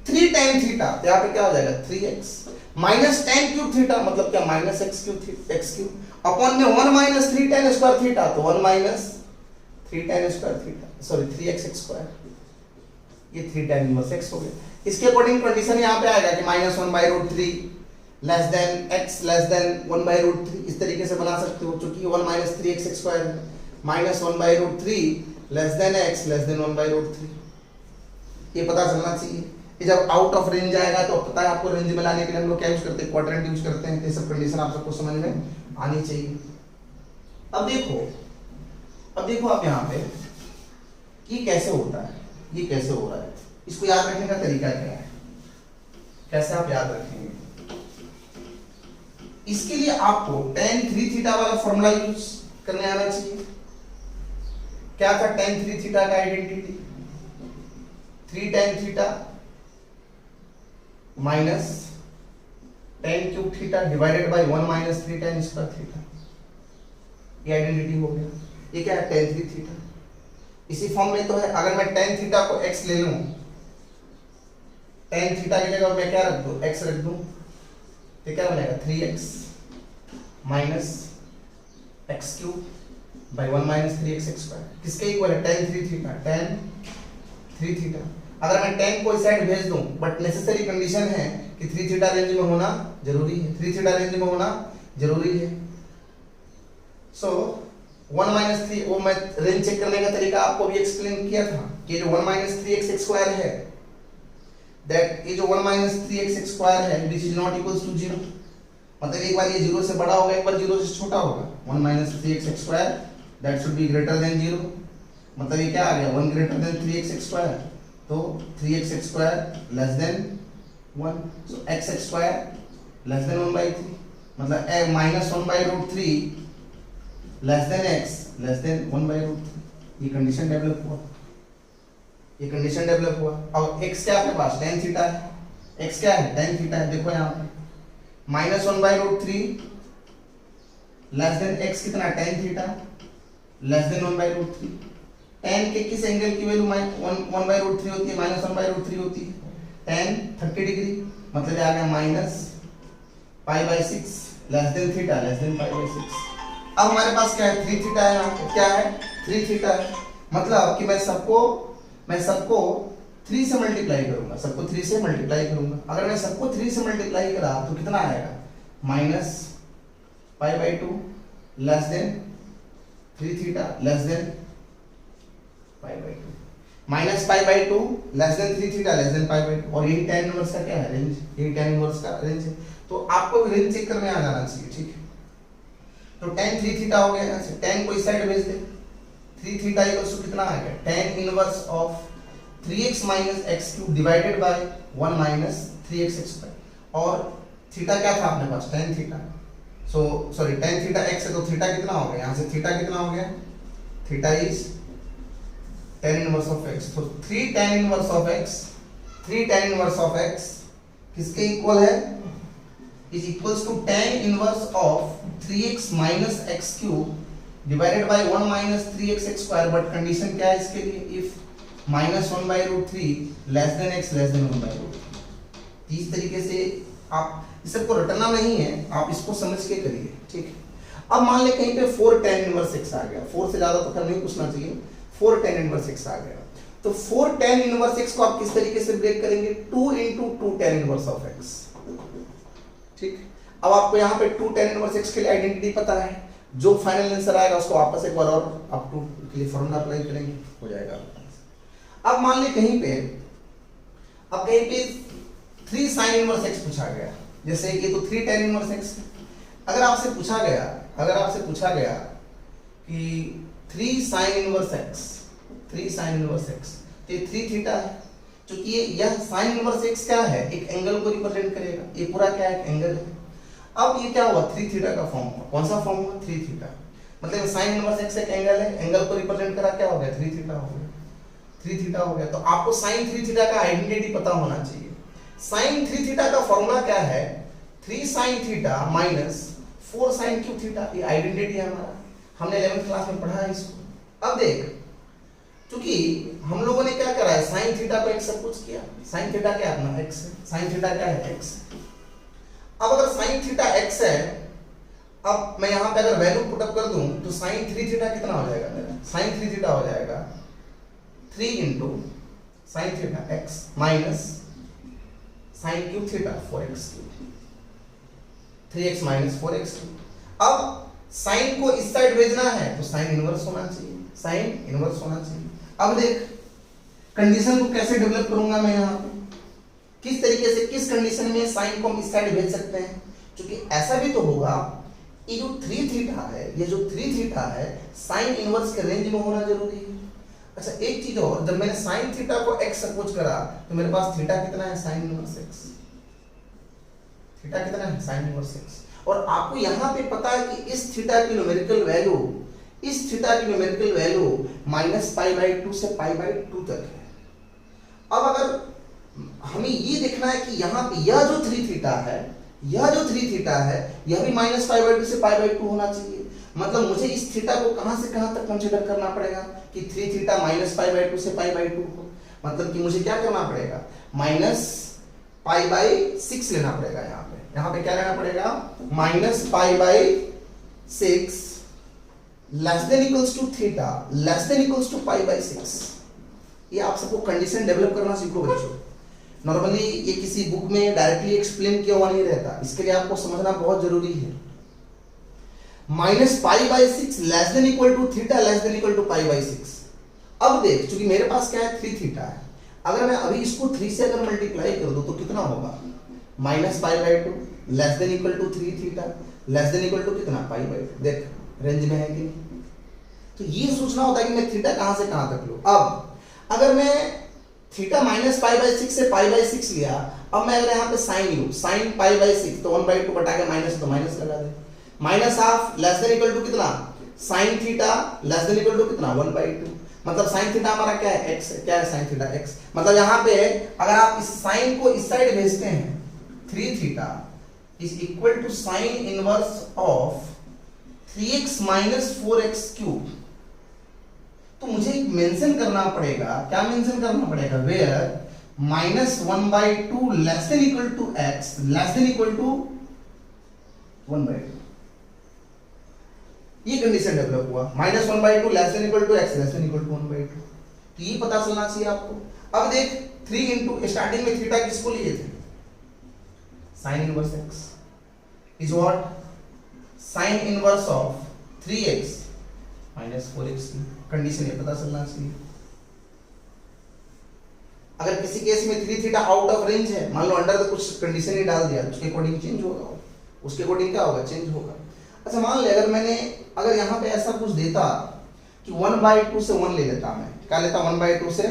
3 tan थीटा, तो यहाँ पे क्या हो जाएगा 3x minus tan cube theta, मतलब क्या, माइनस x क्यूब अपॉन में 1 माइनस 3 tan स्क्वायर थीटा, तो 1 minus 3 tan square theta, sorry 3x square, ये 3 tan इनवर्स x हो गया। इसके अकॉर्डिंग कंडीशन यहाँ पे आएगा कि -1/√3 less than x less than 1/√3, इस तरीके से बना सकते हो, क्योंकि 1 माइनस 3x स्क्वायर है, -1/√3 less than x less than 1/√3, ये पता चलना चाहिए। ये जब आउट ऑफ रेंज आएगा तो पता है आपको, रेंज में लाने के लिए हम लोग क्या यूज करते हैं, क्वाड्रेंट यूज करते हैं। ये सब कंडीशन आप सबको समझ में आनी चाहिए। अब देखो आप यहाँ पे ये कैसे होता है, ये कैसे हो रहा है, इसको याद रखने का तरीका क्या है, कैसे आप याद रखेंगे, इसके लिए आपको tan 3 थीटा वाला फॉर्मूला यूज करने आना चाहिए। क्या था tan 3 थीटा का identity, 3 tan theta minus tan cube theta divided by 1 minus 3 tan square theta, ये आइडेंटिटी हो गया। ये क्या है, tan 3 थीटा, इसी फॉर्म में तो है। अगर मैं tan थीटा को x ले लूं, tan थीटा की जगह मैं क्या रख दूं, x रख दूं, तो क्या बनेगा 3x minus x cube by 1 minus 3x square, किसके इक्वल है, tan 3 थीटा, tan 3 थीटा। अगर मैं tan को इस साइड भेज दूं, बट नेसेसरी कंडीशन है कि 3 थीटा रेंज में होना जरूरी है, 3 थीटा रेंज में होना जरूरी है। सो 1 माइनस 3, वो मैं रेंज चेक करने का तरीका आपको भी एक्सप्लेन किया था कि जो 1 माइनस 3x स्क्वायर है, दैट ये जो 1 माइनस 3x स्क्वायर है, this is not equals to 0, मतलब एक बार ये 0 से बड़ा होगा, एक बार 0 से छोटा होगा। 1 minus 3x square that should be greater than 0, मतलब ये क्या आ गया, 1 ग्रेटर देन 3x स्क्वायर, तो 3x स्क्वायर लेस देन 1, सो x स्क्वायर लेस देन 1/3, मतलब minus 1/√3 less than x less than 1/√3। ये कंडीशन डेवलप हुआ, ये कंडीशन डेवलप हुआ। अब x क्या है अपने पास, tan थीटा है, x क्या है, tan थीटा है। देखो यहाँ पे माइनस 1/√3 लेस देन x कितना, tan theta less than 1/√3। tan के किस एंगल की वैल्यू 1/√3 होती है, माइनस 1/√3 होती है, tan 30 डिग्री, मतलब आ गया minus π/6 less than theta less than π/6। अब हमारे पास क्या है, 3 थीटा है, यहाँ पे क्या है, 3 थीटा है, मतलब कि मैं सबको 3 से मल्टीप्लाई करूंगा, सबको 3 से मल्टीप्लाई करूंगा। अगर मैं सबको 3 से मल्टीप्लाई करा तो कितना आएगा, minus π/2 less than 3 theta less than π/2, minus π/2 less than 3 theta less than π/2। और यही tan इनवर्स का क्या है, रेंज, यही tan इनवर्स का रेंज है। तो आपको रेंज चेक करने आ जाना चाहिए, ठीक है। तो tan 3 थीटा हो गया, यहाँ से tan को इस साइड भेज दे, 3 थीटा इक्वल्स टू कितना आ गया, tan inverse of 3x minus x cube divided by 1 minus 3x square. और थीटा क्या था अपने पास, tan theta, so sorry tan theta x है, तो थीटा कितना हो गया, यहाँ से थीटा कितना हो गया, theta is tan inverse of x। तो 3 tan inverse of x, 3 tan inverse of x किसके इक्वल है, is equals to tan inverse of 3x minus x cube divided by 1 minus 3x square. But condition क्या है इसके लिए, if minus 1/√3 less than x less than 1/√3। इस तरीके से आप इस सबको रटना नहीं है, आप इसको समझ के करिए, ठीक है। अब मान ले कहीं पे 4 tan इनवर्स x आ गया, 4 से ज्यादा तो खैर नहीं पूछना चाहिए, 4 tan इनवर्स x आ गया, तो 4 tan इनवर्स x को आप किस तरीके से ब्रेक करेंगे, 2 into 2 tan inverse of x, ठीक। अब आपको यहाँ पे 2 tan इनवर्स x के लिए आइडेंटिटी पता है, जो फाइनल आंसर आएगा उसको वापस एक बार और अप टू के लिए फॉर्मूला अप्लाई करेंगे, हो जाएगा। अब मान ले कहीं पे 3 sin इनवर्स x पूछा गया, जैसे ये तो 3 tan इनवर्स x है, अगर आपसे पूछा गया कि 3 sin inverse x, 3 sin inverse x, तो ये 3 थीटा है, क्योंकि यह sin इनवर्स x क्या है, एक एंगल को रिप्रेजेंट करेगा, ये पूरा क्या है, एक एंगल है। अब ये क्या हुआ, 3 थीटा का फॉर्म हुआ, कौन सा फॉर्म हुआ, 3 थीटा, मतलब sin इनवर्स x एक एंगल है, एंगल को रिप्रेजेंट करा, क्या हो गया, 3 थीटा हो गया, 3 थीटा हो गया। तो आपको sin 3 थीटा का आइडेंटिटी पता होना चाहिए। sin 3 थीटा का फॉर्मूला क्या है, 3 sin theta minus 4 sin cube theta, ये आइडेंटिटी है हमारा, हमने 11th क्लास में पढ़ा है इसको। अब देख, क्योंकि हम लोगों ने क्या करा है, sin थीटा को x सब कुछ किया, sin थीटा क्या है अपना x है, sin थीटा क्या है x। अब अगर sin थीटा x है, अब मैं यहां पे अगर वैल्यू पुट अप कर दूं तो sin 3 थीटा कितना हो जाएगा मेरा, sin 3 थीटा हो जाएगा 3 into sin theta x minus sin cube theta 4x cube, 3x minus 4x cube. अब साइन को इस साइड भेजना है तो साइन इनवर्स होना चाहिए, साइन इनवर्स होना चाहिए। अब देख कंडीशन को कैसे डेवलप करूंगा मैं यहाँ पे, किस तरीके से, किस कंडीशन में साइन को हम इस साइड भेज सकते हैं, क्योंकि ऐसा भी तो होगा ये जो 3 थीटा है, ये जो 3 थीटा है साइन इनवर्स के रेंज में होना जरूरी है। अच्छा एक चीज और, जब मैंने साइन थीटा को x सपोज करा तो मेरे पास थीटा कितना है, साइन इनवर्स x, थीटा कितना है, साइन इनवर्स x। और आपको यहां पे पता है कि इस थीटा की न्यूमेरिकल वैल्यू, इस थीटा की न्यूमेरिकल वैल्यू -π/2 से π/2 तक है। अब अगर हमें ये देखना है कि यहाँ पे यह जो 3 थीटा है, यह जो 3 थीटा है, यह भी -π/2 से π/2 होना चाहिए। मतलब मुझे इस थीटा को कहां से कहां तक कंसीडर करना पड़ेगा कि 3 थीटा -π/2 से π/2 हो, मतलब कि मुझे क्या करना पड़ेगा, -π/6 लेना पड़ेगा। यहाँ पे क्या लेना पड़ेगा, -π/6 less than equals to theta less than equals to π/6। ये आप सबको कंडीशन डेवलप करना सीखो बच्चों। नॉर्मली ये किसी बुक में डायरेक्टली एक्सप्लेन किया हुआ नहीं रहता, इसके लिए आपको समझना बहुत जरूरी है। -π/6 less than equal to theta less than equal to π/6। अब देख, क्योंकि मेरे पास क्या है, 3 थीटा है, अगर मैं अभी इसको 3 से अगर मल्टीप्लाई कर दूं तो कितना होगा, -π/2 less than equal to 3 theta less than equal to कितना, π/2। देख रेंज में है कि नहीं, तो ये सोचना होता है कि मैं थीटा कहां से कहां तक लूं। अब अगर मैं थीटा -π/6 से π/6 लिया, अब मैं अगर यहाँ पे साइन लूं, साइन π/6 तो 1/2 बटा के माइनस, तो माइनस लगा दे, -½ लेस देन इक्वल टू कितना, sine theta less than equal to कितना, 1/2। मतलब साइन थीटा हमारा क्या है, x है, क्या है साइन थीटा x। मतलब यहाँ पे अगर आप इस साइन को इस साइड भेजते हैं, 3 theta is equal to sine inverse of 3x minus 4x cube. तो मुझे एक मेंशन करना पड़ेगा, क्या मेंशन करना पड़ेगा, where -1/2 less than equal to x less than equal to 1/2। ये कंडीशन डेवलप हुआ, -1/2 less than equal to x less than equal to 1/2। तो ये पता चलना चाहिए आपको। अब देख 3 इंटू स्टार्टिंग में थीटा किसको लिए थे, sign inverse x is what, sign inverse of 3x minus 4x की कंडीशन ये पता चलना चाहिए। अगर किसी केस में 3 थीटा आउट ऑफ रेंज है, मान लो अंडर तो कुछ कंडीशन ही डाल दिया, उसके अकॉर्डिंग चेंज होगा, उसके अकॉर्डिंग क्या होगा, चेंज होगा। अच्छा मान ले अगर मैंने अगर यहाँ पे ऐसा कुछ देता कि 1/2 से 1 ले लेता, मैं क्या लेता, 1/2 से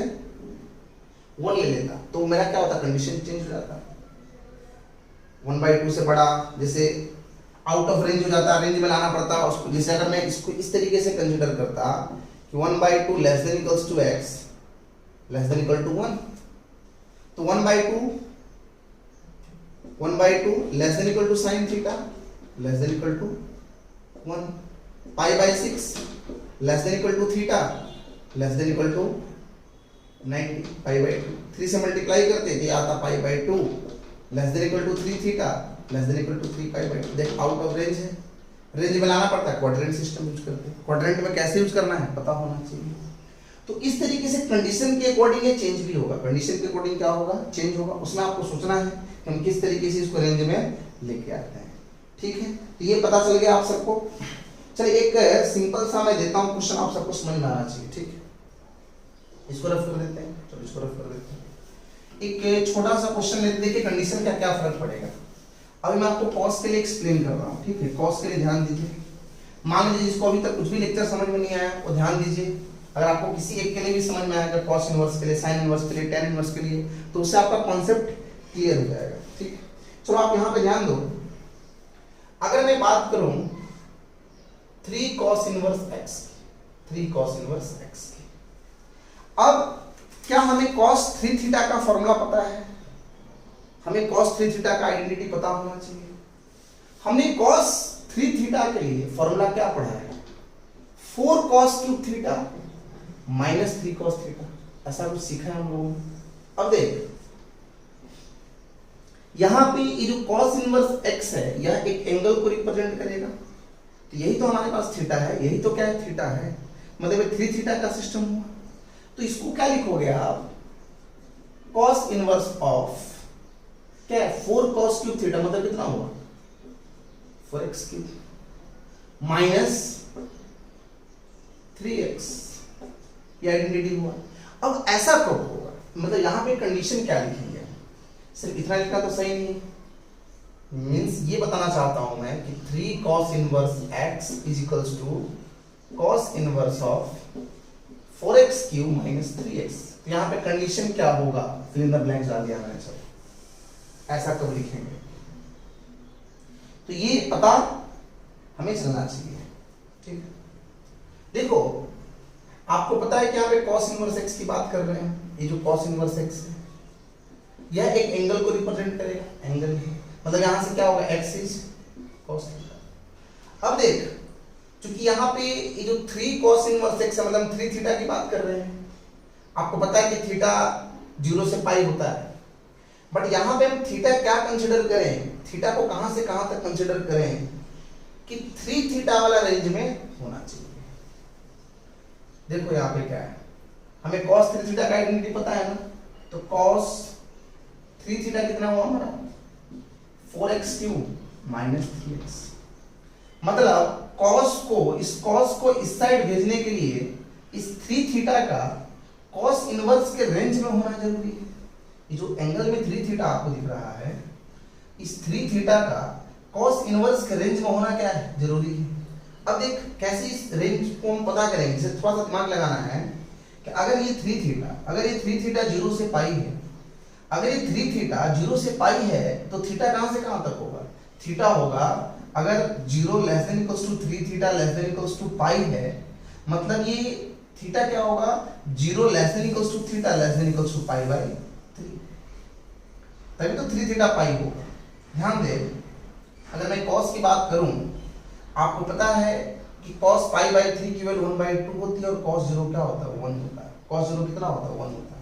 1 ले लेता, तो मेरा क्या होता, कंडीशन चेंज हो जाता। 1/2 से बड़ा जैसे आउट ऑफ रेंज हो जाता, रेंज में लाना पड़ता उसको। जैसे अगर मैं इसको इस तरीके से कंसीडर करता कि 1/2 less than equals to x less than equal to 1, तो 1/2 less than equal to sine theta less than equal to 1, π/6 less than equal to theta less than equal to 90, π/2। 3 से मल्टीप्लाई करते तो आता π/2 less than equal to 3 theta less than equal to 3 π/2। देख out of range है, range में लाना पड़ता है, क्वाड्रेंट सिस्टम यूज करते हैं। क्वाड्रेंट में कैसे यूज करना है पता होना चाहिए। तो इस तरीके से कंडीशन के अकॉर्डिंग ये चेंज भी होगा, कंडीशन के अकॉर्डिंग क्या होगा, चेंज होगा। उसमें आपको सोचना है कि हम किस तरीके से इसको रेंज में लेके आते हैं। ठीक है, तो ये पता चल गया आप सबको। चलिए एक सिंपल सा मैं देता हूँ क्वेश्चन, आप सबको समझ में आना चाहिए। ठीक है, इसको रफ कर देते हैं, चलो इसको रफ कर देते हैं। एक छोटा सा क्वेश्चन लेते, देखिए कंडीशन का क्या फर्क पड़ेगा। अभी मैं आपको कॉस के लिए एक्सप्लेन कर रहा हूँ, ठीक है। कॉस के लिए ध्यान दीजिए। मान लीजिए जिसको अभी तक कुछ भी लेक्चर समझ में नहीं आया वो ध्यान दीजिए। अगर आपको किसी एक के लिए भी समझ में आएगा, कॉस इनवर्स के लिए, साइन इनवर्स के लिए, टेन इनवर्स के लिए, तो उससे आपका कॉन्सेप्ट क्लियर हो जाएगा, ठीक है। चलो आप यहाँ पे ध्यान दो। अगर मैं बात करूं 3 cos inverse x, 3 cos inverse x की, अब क्या हमें cos 3 थीटा का फॉर्मूला पता है? हमें cos 3 थीटा का आइडेंटिटी पता होना चाहिए। हमने cos 3 थीटा के लिए फॉर्मूला क्या पढ़ा है? 4 cos cube theta minus 3 cos theta, ऐसा कुछ सीखा है हम लोगों ने। अब देख यहां पे ये जो cos इनवर्स x है यह एक एंगल को रिप्रेजेंट करेगा, तो यही तो हमारे पास थीटा है, यही तो क्या है? थीटा है, मतलब 3 थीटा का सिस्टम हुआ। तो इसको क्या लिखोगे आप? cos इनवर्स ऑफ क्या है? 4 cos क्यूब थीटा, मतलब कितना हुआ? 4x क्यूब माइनस 3x, ये आइडेंटिटी हुआ। अब ऐसा कब होगा? मतलब यहां पे कंडीशन क्या लिखेंगे? सिर्फ इतना लिखा तो सही नहीं, मींस ये बताना चाहता हूं मैं कि 3 cos inverse x is equals to cos inverse of 4x cube minus 3x। तो यहां पे कंडीशन क्या होगा? फिल इन द ब्लैंक्स डाल दिया मैंने। चलो ऐसा कब लिखेंगे? तो ये पता हमें चलना चाहिए, ठीक है। देखो आपको पता है कि यहाँ पे cos इनवर्स x की बात कर रहे हैं। ये जो cos इनवर्स x है यह एक एंगल को रिप्रेजेंट करेगा, एंगल है, मतलब यहां से क्या होगा? x is cos theta. अब देख क्योंकि यहाँ पे ये जो 3 cos इनवर्स x है, मतलब 3 थीटा की बात कर रहे हैं। आपको पता है कि थीटा 0 से पाई होता है, बट यहाँ पे हम थीटा क्या कंसिडर करें? थीटा को कहां से कहां तक कंसिडर करें कि 3 थीटा वाला रेंज में होना चाहिए। देखो यहाँ पे क्या है, हमें cos 3 थीटा का आइडेंटिटी पता है ना, तो cos 3 थीटा कितना हुआ हमारा? 4x cube minus 3x। मतलब इस cos को इस साइड भेजने के लिए इस 3 थीटा का cos इनवर्स के रेंज में होना जरूरी है। ये जो एंगल में 3 थीटा आपको दिख रहा है, इस 3 थीटा का cos इनवर्स के रेंज में होना क्या है? जरूरी है। अब देख कैसे इस रेंज को हम पता करेंगे, इसे थोड़ा सा दिमाग लगाना है कि अगर ये 3 थीटा 0 से पाई है, अगर ये 3 थीटा 0 से पाई है तो थीटा कहां से कहां तक होगा? थीटा होगा अगर 0 less than equals to 3 theta less than equals to pi है, मतलब ये थीटा क्या होगा? 0 less than equals to theta less than equals to pi by 3, तभी तो 3 थीटा पाई होगा। ध्यान दे, अगर मैं cos की बात करूं, आपको पता है कि cos पाई बाय 3 की वैल्यू 1/2 होती है और cos 0 क्या होता है? 1 होता है। cos 0 कितना होता है? 1 होता है।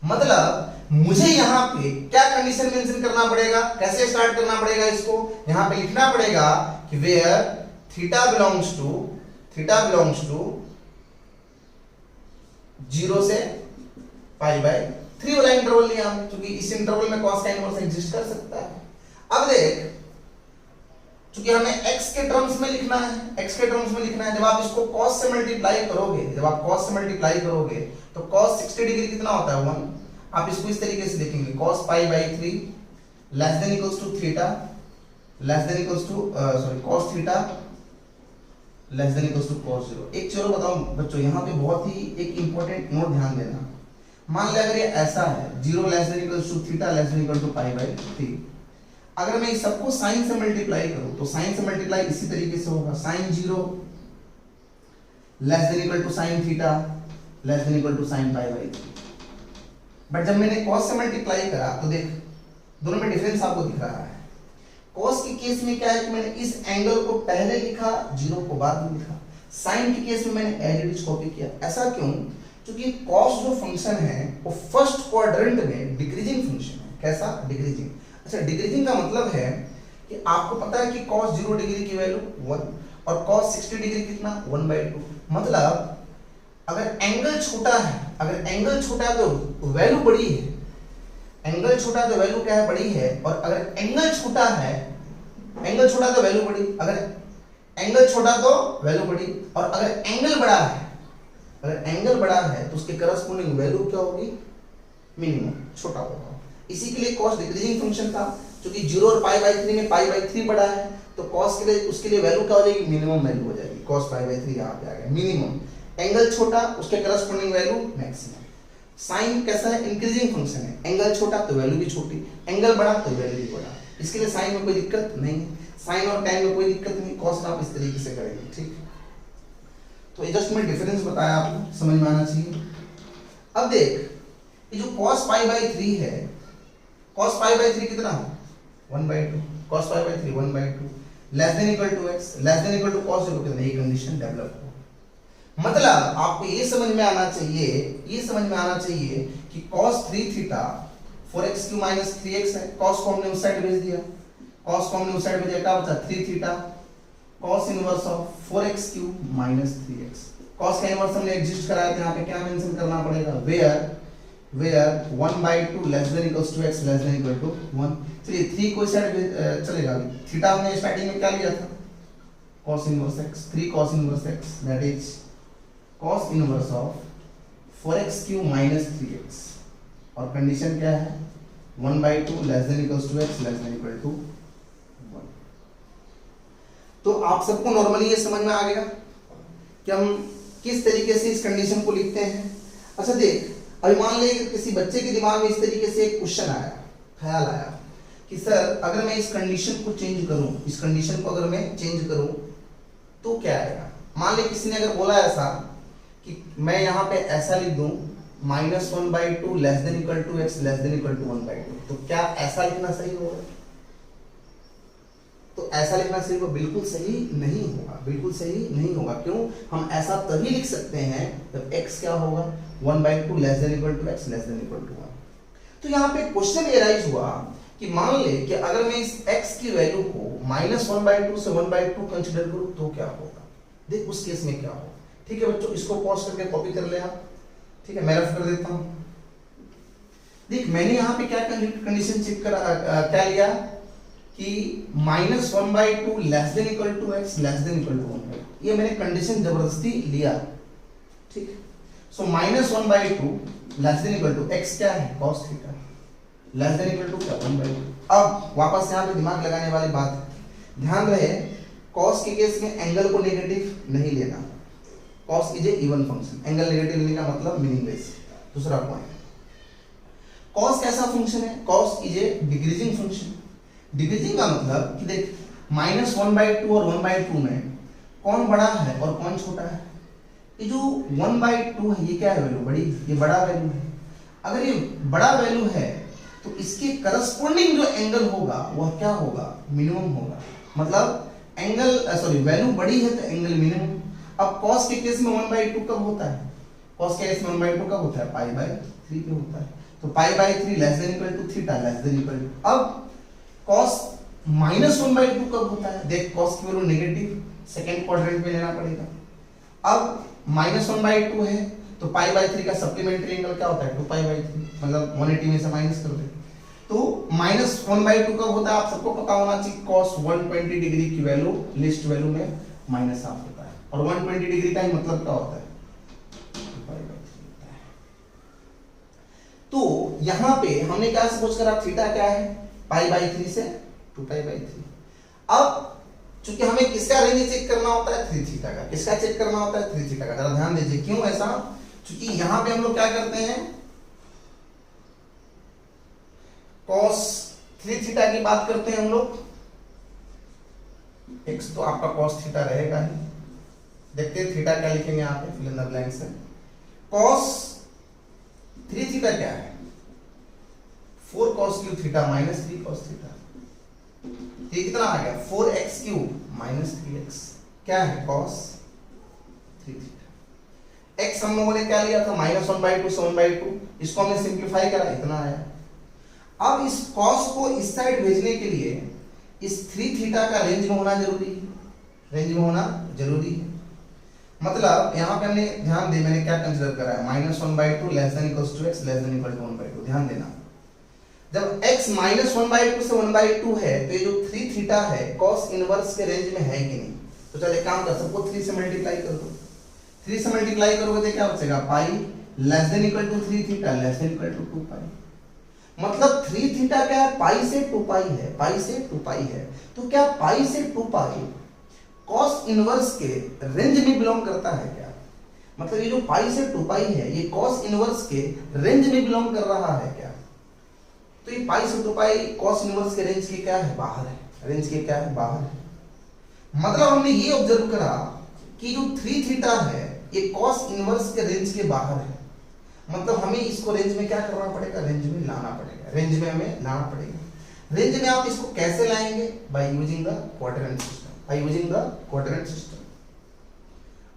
मतलब मुझे यहाँ पे क्या कंडीशन मेंशन करना पड़ेगा? कैसे स्टार्ट करना पड़ेगा इसको? यहाँ पे लिखना पड़ेगा कि वेयर थीटा बिलोंग्स टू 0 से पाई बाय 3 वाला इंटरवल लिया हमने, क्योंकि इस इंटरवल में cos का इनवर्स एग्जिस्ट कर सकता है। अब देख क्योंकि हमें x के टर्म्स में लिखना है, जब आप इसको cos से मल्टीप्लाई करोगे, तो cos 60 डिग्री कितना होता है? 1। आप इसको इस तरीके से देखेंगे, cos pi by 3 less than equals to theta less than equals to cos theta less than equals to cos 0। एक चलो बताओ बच्चों, यहाँ पे बहुत ही एक इंपॉर्टेंट नोट ध्यान देना। मान लिया अगर ये ऐसा है 0 less than equals to theta less than equal to pi by 3, अगर मैं इस सबको साइन से मल्टीप्लाई करूं तो साइन से मल्टीप्लाई इसी तरीके से होगा, sin 0 less than equal to sin theta less than equal to sin pi by 3। But जब मैंने cos से मल्टीप्लाई करा तो देख दोनों में डिफरेंस आपको दिख रहा है। cos के केस में क्या है कि मैंने इस एंगल को पहले लिखा, 0 को बाद में लिखा। sin के केस में मैंने एज इट इज कॉपी किया। ऐसा क्यों? क्योंकि cos जो फंक्शन है वो फर्स्ट क्वाड्रेंट में डिक्रीजिंग फंक्शन है। कैसा? डिक्रीजिंग। अच्छा, डिक्रीजिंग का मतलब है कि आपको पता है कि cos 0 डिग्री की वैल्यू 1 और cos 60 डिग्री कितना? 1/2। मतलब अगर एंगल छोटा है तो वैल्यू बड़ी है, एंगल छोटा है तो वैल्यू क्या है? बड़ी है। और अगर एंगल छोटा है तो वैल्यू बड़ी, अगर एंगल छोटा तो वैल्यू बड़ी, और अगर एंगल बड़ा है तो उसके करस्पॉन्डिंग वैल्यू क्या होगी? मिनिमम, छोटा होगा। इसी के लिए cos डिक्रीजिंग फंक्शन था। क्योंकि 0 और पाई बाई 3 में पाई बाई 3 बड़ा है, तो कॉस के लिए उसके लिए वैल्यू क्या हो जाएगी, मिनिमम वैल्यू हो जाएगी। कॉस पाई बाई 3 यहाँ पे आ गया मिनिमम। एंगल छोटा, उसके करस्पॉन्डिंग वैल्यू मैक्सिमम। साइन कैसा है, इंक्रीजिंग फंक्शन है, एंगल छोटा तो वैल्यू भी छोटी, एंगल बड़ा तो वैल्यू भी बड़ा। इसके लिए साइन में कोई दिक्कत नहीं है, साइन और tan में कोई दिक्कत नहीं, कॉस आप इस तरीके से करेंगे, ठीक। तो ये जस्ट मैं डिफरेंस बताया, आपको समझ में आना चाहिए। अब देख, ये जो cos पाई बाई 3 है, cos पाई बाई 3 कितना हो, 1/2, cos pi by 3 1/2, less than equal to x, less than equal to cos 0 कितना, ये कंडीशन डेवलप हो। मतलब आपको ये समझ में आना चाहिए, ये समझ में आना चाहिए कि cos 3 theta 4x³ minus 3x है, cos को हमने उस साइड भेज दिया, cos को हमने उस साइड भेज दिया, क्या बचा 3 theta cos inverse of 4x³ minus 3x। cos का इनवर्स हमने एग्जिस्ट कराया था, यहाँ पे क्या मेंशन करना पड़ेगा, where 1/2 less than equals to x less than equal to 1। चलिए 3 को इस साइड चलेगा, थीटा हमने स्टार्टिंग में क्या लिया था, cos inverse x, 3 cos inverse x that is cos inverse of 4x³ minus 3x, और कंडीशन क्या है 1/2 less than equals to x less than equal to 1। तो आप सबको नॉर्मली ये समझ में आ गया कि हम किस तरीके से इस कंडीशन को लिखते हैं। अच्छा देख, अभी मान लीजिए किसी बच्चे के दिमाग में इस तरीके से एक क्वेश्चन आया, ख्याल आया कि सर अगर मैं इस कंडीशन को चेंज करूं, इस कंडीशन को अगर मैं चेंज करूं तो क्या आएगा। मान लीजिए किसी ने अगर बोला ऐसा कि मैं यहाँ पे ऐसा लिख दूं -1/2 less than equal to x less than equal to 1/2, तो क्या ऐसा लिखना सही होगा, तो ऐसा लिखना सही होगा, बिल्कुल सही नहीं होगा, बिल्कुल सही नहीं होगा। क्यों, हम ऐसा तभी लिख सकते हैं जब x क्या होगा 1/2 less than equal to x less than equal to 1। तो यहाँ पे क्वेश्चन ये राइज हुआ कि मान ले कि अगर मैं इस x की वैल्यू को -1/2 से 1/2 कंसीडर करूं तो क्या होगा, देख उस केस में क्या होगा। ठीक है बच्चों, इसको पॉज करके कॉपी कर ले आप, ठीक है मैं रफ कर देता हूं। देख मैंने यहाँ पे क्या कंडीशन चेक करा, क्या लिया कि -1/2 less than equal to x less than equal to 1/2, ये मैंने कंडीशन जबरदस्ती लिया, ठीक। So -1/2 less than equal to x क्या है cos theta less than equal to क्या 1/2। अब वापस यहाँ पे दिमाग लगाने वाली बात है, ध्यान रहे cos के केस में एंगल को नेगेटिव नहीं लेना, cos is a even function, angle negative लेने का मतलब मीनिंगलेस। दूसरा पॉइंट, cos कैसा फंक्शन है, cos is a decreasing function. Decreasing का मतलब कि देख -1/2 और 1/2 में कौन बड़ा है और कौन छोटा है। ये जो 1/2 है ये क्या है, वैल्यू बड़ी, ये बड़ा वैल्यू है। अगर ये बड़ा वैल्यू है तो इसके करस्पॉन्डिंग जो एंगल होगा वह क्या होगा, मिनिमम होगा। मतलब एंगल वैल्यू बड़ी है तो एंगल मिनिमम। अब cos के केस में 1/2 कब होता है, cos के केस में 1/2 कब होता है, π/3 पे होता है। तो π/3 less than equal to theta less than equal to, अब cos -1/2 कब होता है, देख cos की वैल्यू नेगेटिव, सेकंड क्वाड्रेंट में लेना पड़ेगा। अब -1/2 है तो π/3 का सप्लीमेंट्री एंगल क्या होता है 2π/3, मतलब 180 में से माइनस कर दे। तो -1/2 कब होता है आप सबको पता होना चाहिए, cos 120 डिग्री की वैल्यू लिस्ट वैल्यू में माइनस हाफ होता है, और 120 डिग्री का ही मतलब क्या होता है 2π/3 होता है। तो यहां पे हमने क्या सपोज करा, थीटा क्या है π/3 से 2π/3। अब चूंकि हमें किसका रेंज चेक करना होता है 3 थीटा का, किसका चेक करना होता है 3 थीटा का, जरा ध्यान दीजिए क्यों ऐसा, क्योंकि यहां पे हम लोग क्या करते हैं cos 3 थीटा की बात करते हैं हम लोग, x तो आपका cos थीटा रहेगा ही, देखते हैं थीटा क्या लिखेंगे यहाँ पे फिल इन द ब्लैंक्स है। cos 3 थीटा क्या है 4 cos³ theta minus 3 cos theta, ये कितना आ गया 4x³ माइनस 3x, क्या है cos 3 थीटा। x हम लोगों ने क्या लिया था -1/2 से 1/2, इसको हमने सिंप्लीफाई करा, इतना आया। अब इस cos को इस साइड भेजने के लिए इस 3 थीटा का रेंज में होना जरूरी है, रेंज में होना जरूरी है। मतलब यहाँ पे हमने ध्यान दे, मैंने क्या कंसीडर करा है -1/2 less than equals to x less than equal to 1/2। ध्यान देना, जब x -1/2 से 1/2 है तो ये जो 3 थीटा है cos इनवर्स के रेंज में है कि नहीं। तो चल एक काम कर, सबको 3 से मल्टीप्लाई कर दो, 3 से मल्टीप्लाई करोगे तो क्या बचेगा pi less than equal to 3 theta less than equal to 2π। मतलब 3 थीटा क्या है, पाई से 2 पाई है, पाई से 2 पाई है। तो क्या पाई से 2 पाई कॉस इनवर्स के रेंज में बिलोंग करता है क्या? मतलब ये जो पाई से 2 पाई है ये कॉस इनवर्स के रेंज में बिलोंग कर रहा है क्या? तो ये पाई से 2 पाई कॉस इनवर्स के रेंज के क्या है, बाहर है, रेंज के क्या है, बाहर है। मतलब हमने ये ऑब्जर्व करा कि जो 3 थीटा है ये कॉस इनवर्स के रेंज के बाहर है। मतलब हमें इसको रेंज में क्या करना पड़ेगा, रेंज में लाना पड़ेगा, रेंज में हमें लाना पड़ेगा। रेंज में आप इसको कैसे लाएंगे, by using the quadrant system, by using the quadrant system.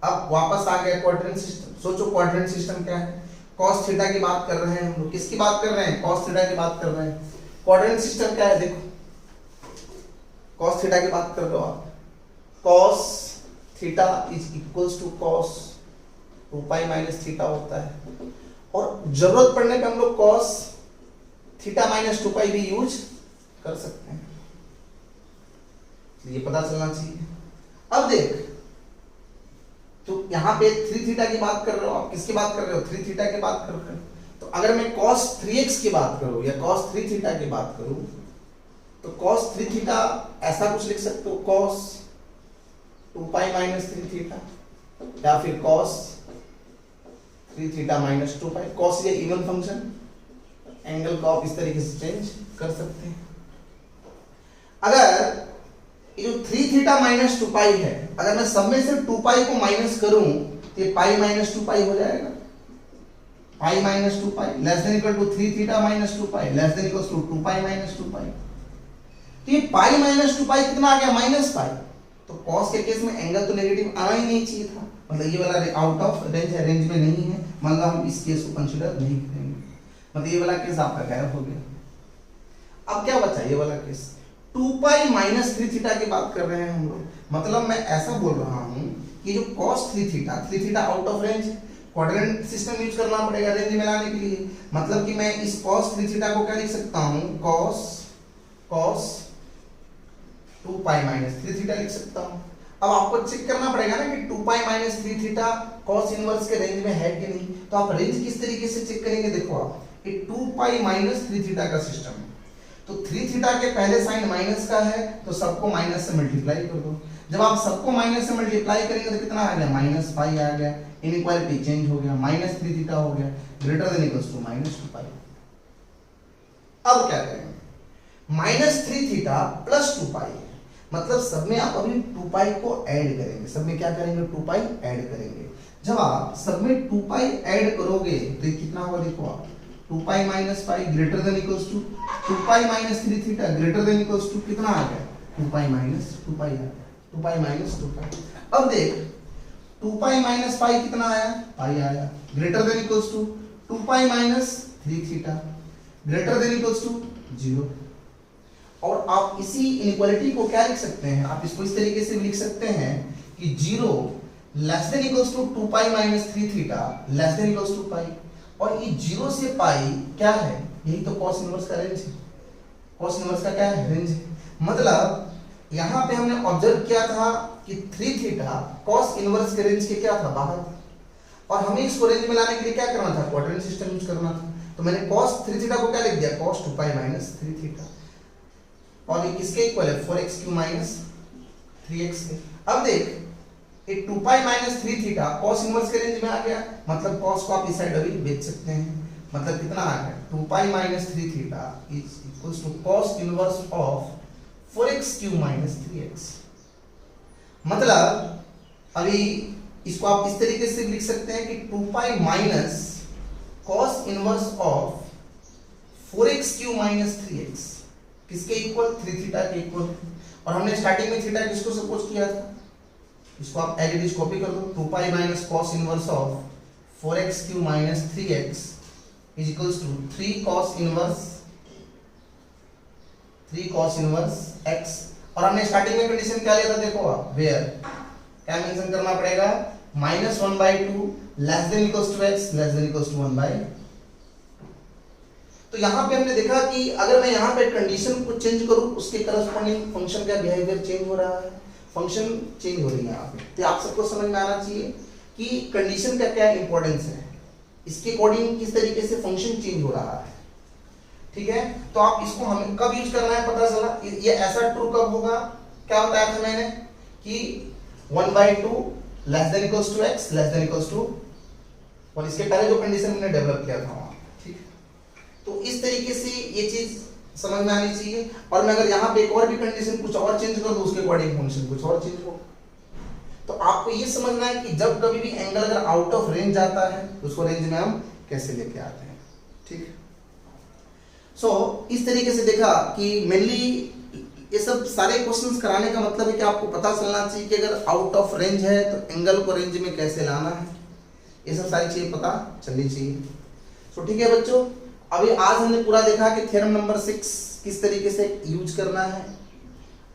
अब वापस आ गया क्वाड्रेंट सिस्टम। सोचो क्वाड्रेंट सिस्टम क्या है, cos थीटा की बात कर रहे हैं हम लोग, किसकी बात कर रहे हैं, cos थीटा की बात कर रहे हैं। क्वाड्रेंट सिस्टम क्या है, देखो cos थीटा की बात कर रहे हो आप, cos theta is equals to cos 2 pi minus theta होता है। और जरूरत पड़ने पे हम लोग cos थीटा माइनस 2 पाई भी यूज कर सकते हैं, ये पता चलना चाहिए। अब देख, तो यहां पे 3 थीटा की बात कर रहे हो आप, किसकी बात कर रहे हो, 3 थीटा की बात कर रहे हो। तो अगर मैं cos 3x की बात करूं या cos 3 थीटा की बात करूं तो cos 3 थीटा ऐसा कुछ लिख सकते हो, cos 2 पाई माइनस 3 थीटा, या फिर cos 3 थीटा माइनस 2 पाई। cos ये इवन फंक्शन, एंगल को आप इस तरीके से चेंज कर सकते हैं। अगर ये जो 3 थीटा माइनस 2 पाई है, अगर मैं सब में से 2 पाई को माइनस करूं तो ये पाई माइनस 2 पाई हो जाएगा, pi minus 2 pi less than equal to 3 theta minus 2 pi less than equal to 2 pi minus 2 pi. तो ये पाई माइनस 2 पाई कितना आ गया, माइनस पाई। तो cos के केस में एंगल तो नेगेटिव आना ही नहीं चाहिए था, मतलब ये वाला आउट ऑफ रेंज है, रेंज में नहीं है, मतलब हम इस केस को कंसीडर नहीं करेंगे, मतलब ये वाला केस आपका गायब हो गया। अब क्या बचा ये वाला केस, 2 पाई माइनस 3 थीटा की बात कर रहे हैं हम लोग। मतलब मैं ऐसा बोल रहा हूं कि जो cos 3 theta out of range, quadrant system use करना पड़ेगा रेंज में लाने के लिए। मतलब कि मैं इस cos 3 थीटा को क्या लिख सकता हूं, cos 2 पाई माइनस 3 थीटा लिख सकता हूं। अब आपको चेक करना पड़ेगा ना कि 2 pi minus 3 theta cos inverse के रेंज में है कि नहीं। तो आप रेंज किस तरीके से चेक करेंगे, देखो आप, ये 2 पाई माइनस 3 थीटा का सिस्टम है, तो 3 थीटा के पहले साइन माइनस का है तो सबको माइनस से मल्टीप्लाई कर दो। जब आप सबको माइनस से मल्टीप्लाई करेंगे तो कितना आ गया, माइनस पाई आ गया, इनइक्वालिटी चेंज हो गया, माइनस 3 थीटा हो गया, greater than equals to minus 2 pi. अब क्या करेंगे, माइनस 3 थीटा प्लस 2 पाई, मतलब सब में आप अभी 2 पाई को ऐड करेंगे, सब में क्या करेंगे, 2 पाई ऐड करेंगे। जब आप सब में 2 पाई ऐड करोगे तो कितना होगा, देखो आप, 2 pi minus pi greater than equals to 2 pi minus 3 theta greater than equals to कितना आ गया, 2 पाई माइनस 2 पाई आ गया, 2 पाई माइनस 2 पाई। अब देख 2 पाई माइनस पाई कितना आया, पाई आया, greater than equals to 2 pi minus 3 theta greater than equals to 0। और आप इसी इनइक्वालिटी को क्या लिख सकते हैं, आप इसको इस तरीके से भी लिख सकते हैं कि 0 less than equals to 2 pi minus 3 theta less than equals to pi. और ये 0 से पाई क्या है, यही तो cos इनवर्स का रेंज है, cos इनवर्स का क्या है, रेंज है। मतलब यहां पे हमने ऑब्जर्व किया था कि 3 थीटा cos इनवर्स के रेंज के क्या था, बाहर था, और हमें इसको रेंज में लाने के लिए क्या करना था, क्वाड्रेंट सिस्टम यूज करना था। तो मैंने cos 3 थीटा को क्या लिख दिया, cos 2 पाई माइनस 3 थीटा, और ये किसके इक्वल है, 4x क्यू माइनस 3x के। अब देख ये 2 pi minus 3 theta cos inverse के रेंज में आ गया, मतलब cos को आप इस साइड अभी बेच सकते हैं, मतलब कितना आ गया, 2 pi minus 3 theta is equals to cos inverse of 4x cube minus 3x। मतलब अभी इसको आप इस तरीके से लिख सकते हैं कि 2 pi minus cos inverse of 4x cube minus 3x किसके इक्वल, 3 थीटा के इक्वल। और हमने स्टार्टिंग में थीटा किसको सपोज किया था, इसको आप एज इट इज कॉपी कर दो, 2 pi minus cos inverse of 4x cube minus 3x is equals to 3 cos inverse x। और हमने स्टार्टिंग में कंडीशन क्या लिया था, देखो आप, वेयर क्या मेंशन करना पड़ेगा, -1/2 less than equals to x less than equals to 1/2। तो यहां पे हमने देखा कि अगर मैं यहां पे कंडीशन को चेंज करूं उसके करस्पॉन्डिंग फंक्शन का बिहेवियर चेंज हो रहा है, फंक्शन चेंज हो रही है यहाँ पे। तो आप सबको समझ में आना चाहिए कि कंडीशन का क्या इंपॉर्टेंस है, इसके अकॉर्डिंग किस तरीके से फंक्शन चेंज हो रहा है, ठीक है, तो आप इसको हमें कब यूज करना है पता चला, ये ऐसा ट्रू कब होगा, क्या बताया था मैंने कि 1/2 less than equals to x less than equals to, और इसके पहले जो कंडीशन हमने डेवलप किया था वहां, ठीक है। तो इस तरीके से ये चीज समझ में आनी चाहिए। और मैं अगर यहाँ पे एक और भी कंडीशन कुछ और चेंज कर दूं, उसके अकॉर्डिंग फंक्शन कुछ और चेंज हो। तो आपको ये समझना है कि जब कभी भी एंगल अगर आउट ऑफ रेंज जाता है तो उसको रेंज में हम कैसे लेके आते हैं, ठीक है। सो इस तरीके से देखा कि मेनली ये सब सारे क्वेश्चंस कराने का मतलब है कि आपको पता चलना चाहिए कि अगर आउट ऑफ रेंज है तो एंगल को रेंज में कैसे लाना है, ये सब सारी चीजें पता चलनी चाहिए। सो ठीक है बच्चों, अभी आज हमने पूरा देखा कि थ्योरम नंबर 6 किस तरीके से यूज करना है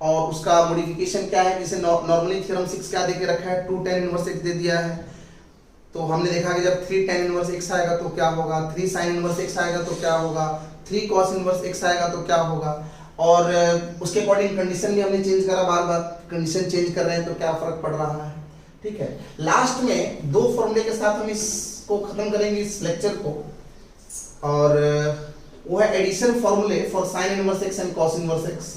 और उसका मॉडिफिकेशन क्या है। जैसे नॉर्मली थ्योरम 6 क्या देके रखा है, 2 tan इनवर्स x दे दिया है। तो हमने देखा कि जब 3 tan इनवर्स x आएगा तो क्या होगा, 3 sin इनवर्स x आएगा तो क्या होगा, 3 cos इनवर्स x आएगा तो क्या होगा, और उसके अकॉर्डिंग कंडीशन भी हमने चेंज करा, बार बार कंडीशन चेंज कर रहे हैं तो क्या फर्क पड़ रहा है, ठीक है। लास्ट में 2 फॉर्मूले के साथ हम इसको खत्म करेंगे इस लेक्चर को, और वो है एडिशन फॉर्मूले for sin inverse x and cos inverse x।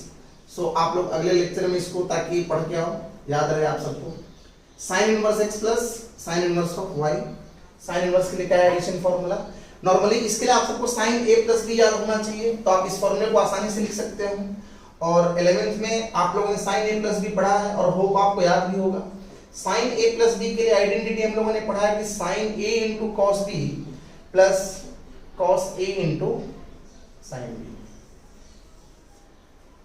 सो आप लोग अगले लेक्चर में इसको ताकि पढ़ के आओ, याद रहे आप सबको। sin inverse x plus sin inverse of y, sin inverse के लिए क्या है एडिशन फॉर्मूला। नॉर्मली इसके लिए आप सबको sin a प्लस b याद होना चाहिए, तो आप इस फॉर्मूले को आसानी से लिख सकते हो। और 11th में आप लोगों ने sin a प्लस b पढ़ा है और होप आपको याद भी होगा। sin a प्लस b के लिए आइडेंटिटी हम लोगों ने पढ़ा है कि sin a into cos b plus cos a into sin b।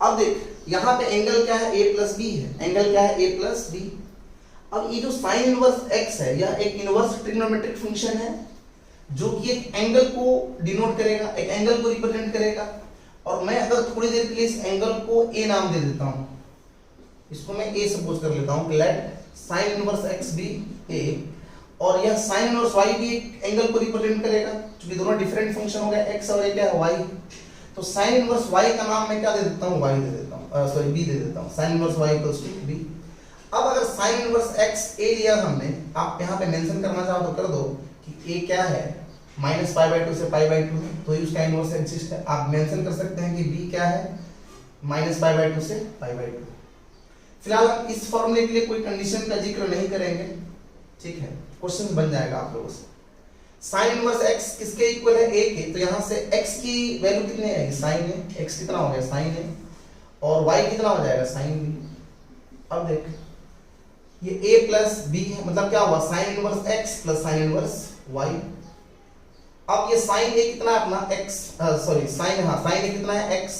अब देख यहाँ पे एंगल क्या है, a प्लस बी है, एंगल क्या है a प्लस बी। अब ये जो साइन इनवर्स x है यह एक इनवर्स ट्रिग्नोमेट्रिक फंक्शन है जो कि एक एंगल को डिनोट करेगा, एक एंगल को रिप्रेजेंट करेगा। और मैं अगर थोड़ी देर के लिए इस एंगल को a नाम दे देता हूं, इसको मैं a सपोज कर लेता हूं, let sine inverse x be a, और यह साइन इनवर्स y भी एक एंगल को रिप्रेजेंट करेगा, क्योंकि दोनों डिफरेंट फंक्शन हो गए, x और a क्या है y। तो sin इनवर्स y का नाम मैं क्या दे देता हूँ, y दे देता हूँ, सॉरी b दे देता हूँ, sin inverse y equals to b। अब अगर sin इनवर्स x a लिया हमने, आप यहाँ पे मेंशन करना चाहो तो कर दो कि a क्या है, -π/2 से π/2 है, तो ही उसका इनवर्स एग्जिस्ट है। आप मेंशन कर सकते हैं कि b क्या है, -π/2 से π/2। फिलहाल हम इस फॉर्मूले के लिए कोई कंडीशन का जिक्र नहीं करेंगे, ठीक है, क्वेश्चन बन जाएगा आप लोगों से। साइन इनवर्स x किसके इक्वल है, a के, तो यहाँ से x की वैल्यू कितनी आएगी, साइन है, x कितना हो गया साइन है, और y कितना हो जाएगा साइन b। अब देख ये a प्लस b है, मतलब क्या हुआ sign inverse x plus sine inverse y। अब ये साइन a कितना है अपना x, सॉरी साइन, हाँ साइन a कितना है x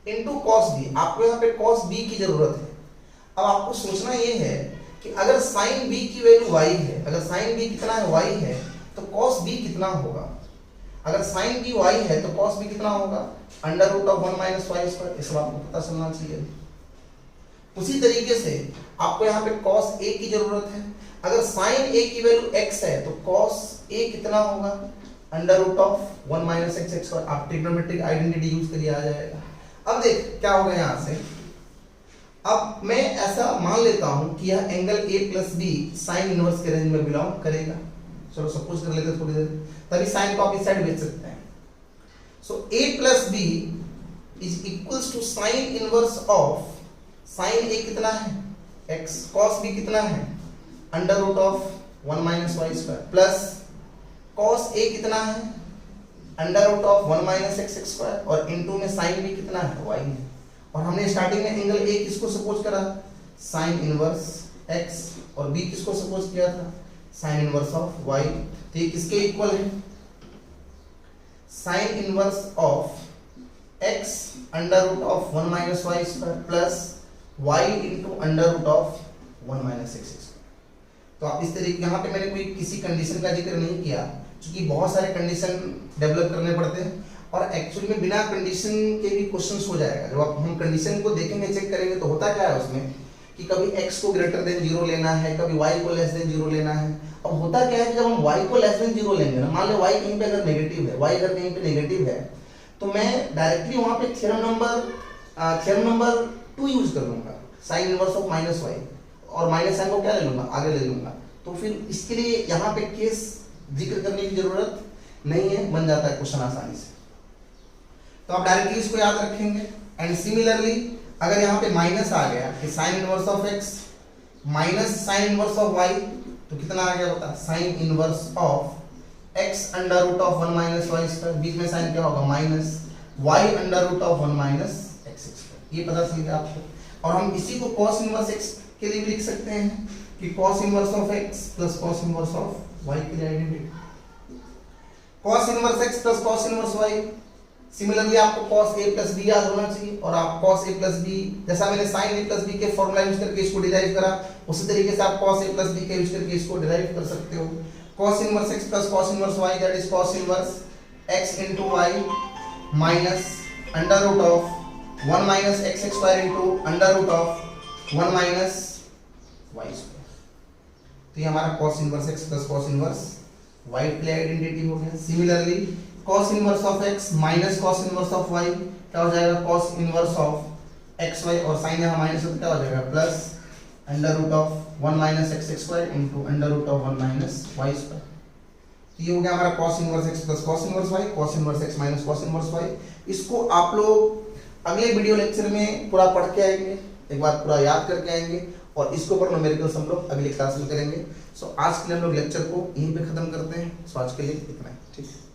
इंटू कॉस b। आपको यहाँ पे कॉस b की जरूरत है। अब आपको सोचना ये है कि अगर साइन b की वैल्यू y है, अगर साइन b कितना है y है, तो cos b कितना होगा। अगर sin b y है तो cos b कितना होगा, √1 माइनस y स्क्वायर। इस बात को पता चलना चाहिए। उसी तरीके से आपको यहाँ पे cos a की जरूरत है। अगर sin a की वैल्यू x है तो cos a कितना होगा, √1 माइनस x स्क्वायर। आप ट्रिग्नोमेट्रिक आइडेंटिटी यूज करिए, आ जाएगा। अब देख क्या होगा यहाँ से, अब मैं ऐसा मान लेता हूं कि यह angle a plus b sine inverse के रेंज में बिलोंग करेगा। चलो सपोज कर लेते हैं थोड़ी देर, तभी साइन को आप इस साइड भेज सकते हैं। So a plus b is equals to sine inverse of, sine a कितना है x, cos b कितना है √1 minus y square, plus cos a कितना है √1 माइनस x स्क्वायर, और इनटू में साइन b कितना है y है। और हमने स्टार्टिंग में एंगल a किसको सपोज करा, साइन इनवर्स x, और b किसको सपोज किया था, साइन इनवर्स ऑफ y। तो ये किसके इक्वल है, sign inverse of x √1 minus y square plus y into √1 minus x square. तो आप इस तरीके, यहाँ पे मैंने कोई किसी कंडीशन का जिक्र नहीं किया, क्योंकि बहुत सारे कंडीशन डेवलप करने पड़ते हैं, और एक्चुअली में बिना कंडीशन के भी क्वेश्चंस हो जाएगा। जब आप हम कंडीशन को देखेंगे, चेक करेंगे, तो होता क्या है उसमें कि कभी x को ग्रेटर देन 0 लेना है, कभी y को लेस देन 0 लेना है। अब होता क्या है कि जब हम y को लेस देन 0 लेंगे ना, मान लो y कहीं पे अगर नेगेटिव है, y अगर कहीं पे नेगेटिव है, तो मैं डायरेक्टली वहां पे थ्योरम नंबर 2 यूज कर लूंगा, sign inverse of minus y, और माइनस साइन को क्या ले लूंगा, आगे ले लूंगा। तो फिर इसके लिए यहाँ पे केस जिक्र करने की जरूरत नहीं है, बन जाता है क्वेश्चन आसानी से। तो आप डायरेक्टली इसको याद रखेंगे। एंड सिमिलरली अगर यहाँ पे माइनस आ गया कि sine inverse of x minus sine inverse of y, तो कितना आ गया बता, sine inverse of x under root of 1 minus y square, बीच में साइन क्या होगा minus y under root of 1 minus x square, ये पता चल गया आपको। और हम इसी को cos इनवर्स x के लिए भी लिख सकते हैं कि cos inverse of x plus cos inverse of y के लिए identity, cos inverse x plus cos inverse y। Similarly आपको cos a प्लस b याद होना चाहिए, और आप cos a प्लस b, जैसा मैंने sin a प्लस b के फॉर्मूला यूज करके इसको डिराइव करा, उसी तरीके से आप cos a प्लस b के यूज करके इसको डिराइव कर सकते हो। cos inverse x plus cos inverse y, that is cos inverse x into y minus under root of 1 minus x square into under root of 1 minus y square. तो ये हमारा cos inverse x plus cos inverse y के लिए identity हो गया। Similarly cos inverse of x minus cos inverse of y क्या हो जाएगा, cos इनवर्स ऑफ xy, और साइन यहाँ माइनस तो क्या हो जाएगा plus under root of 1 minus x square into under root of 1 minus y square. तो ये हो गया हमारा cos inverse x plus cos inverse y, cos inverse x minus cos inverse y। इसको आप लोग अगले वीडियो लेक्चर में पूरा पढ़ के आएंगे, एक बार पूरा याद करके आएंगे, और इसके ऊपर न्यूमेरिकल्स हम लोग अगली क्लास में करेंगे। सो आज के लिए हम लोग लेक्चर को यहीं पे खत्म करते हैं। सो आज के लिए इतना ही, ठीक है।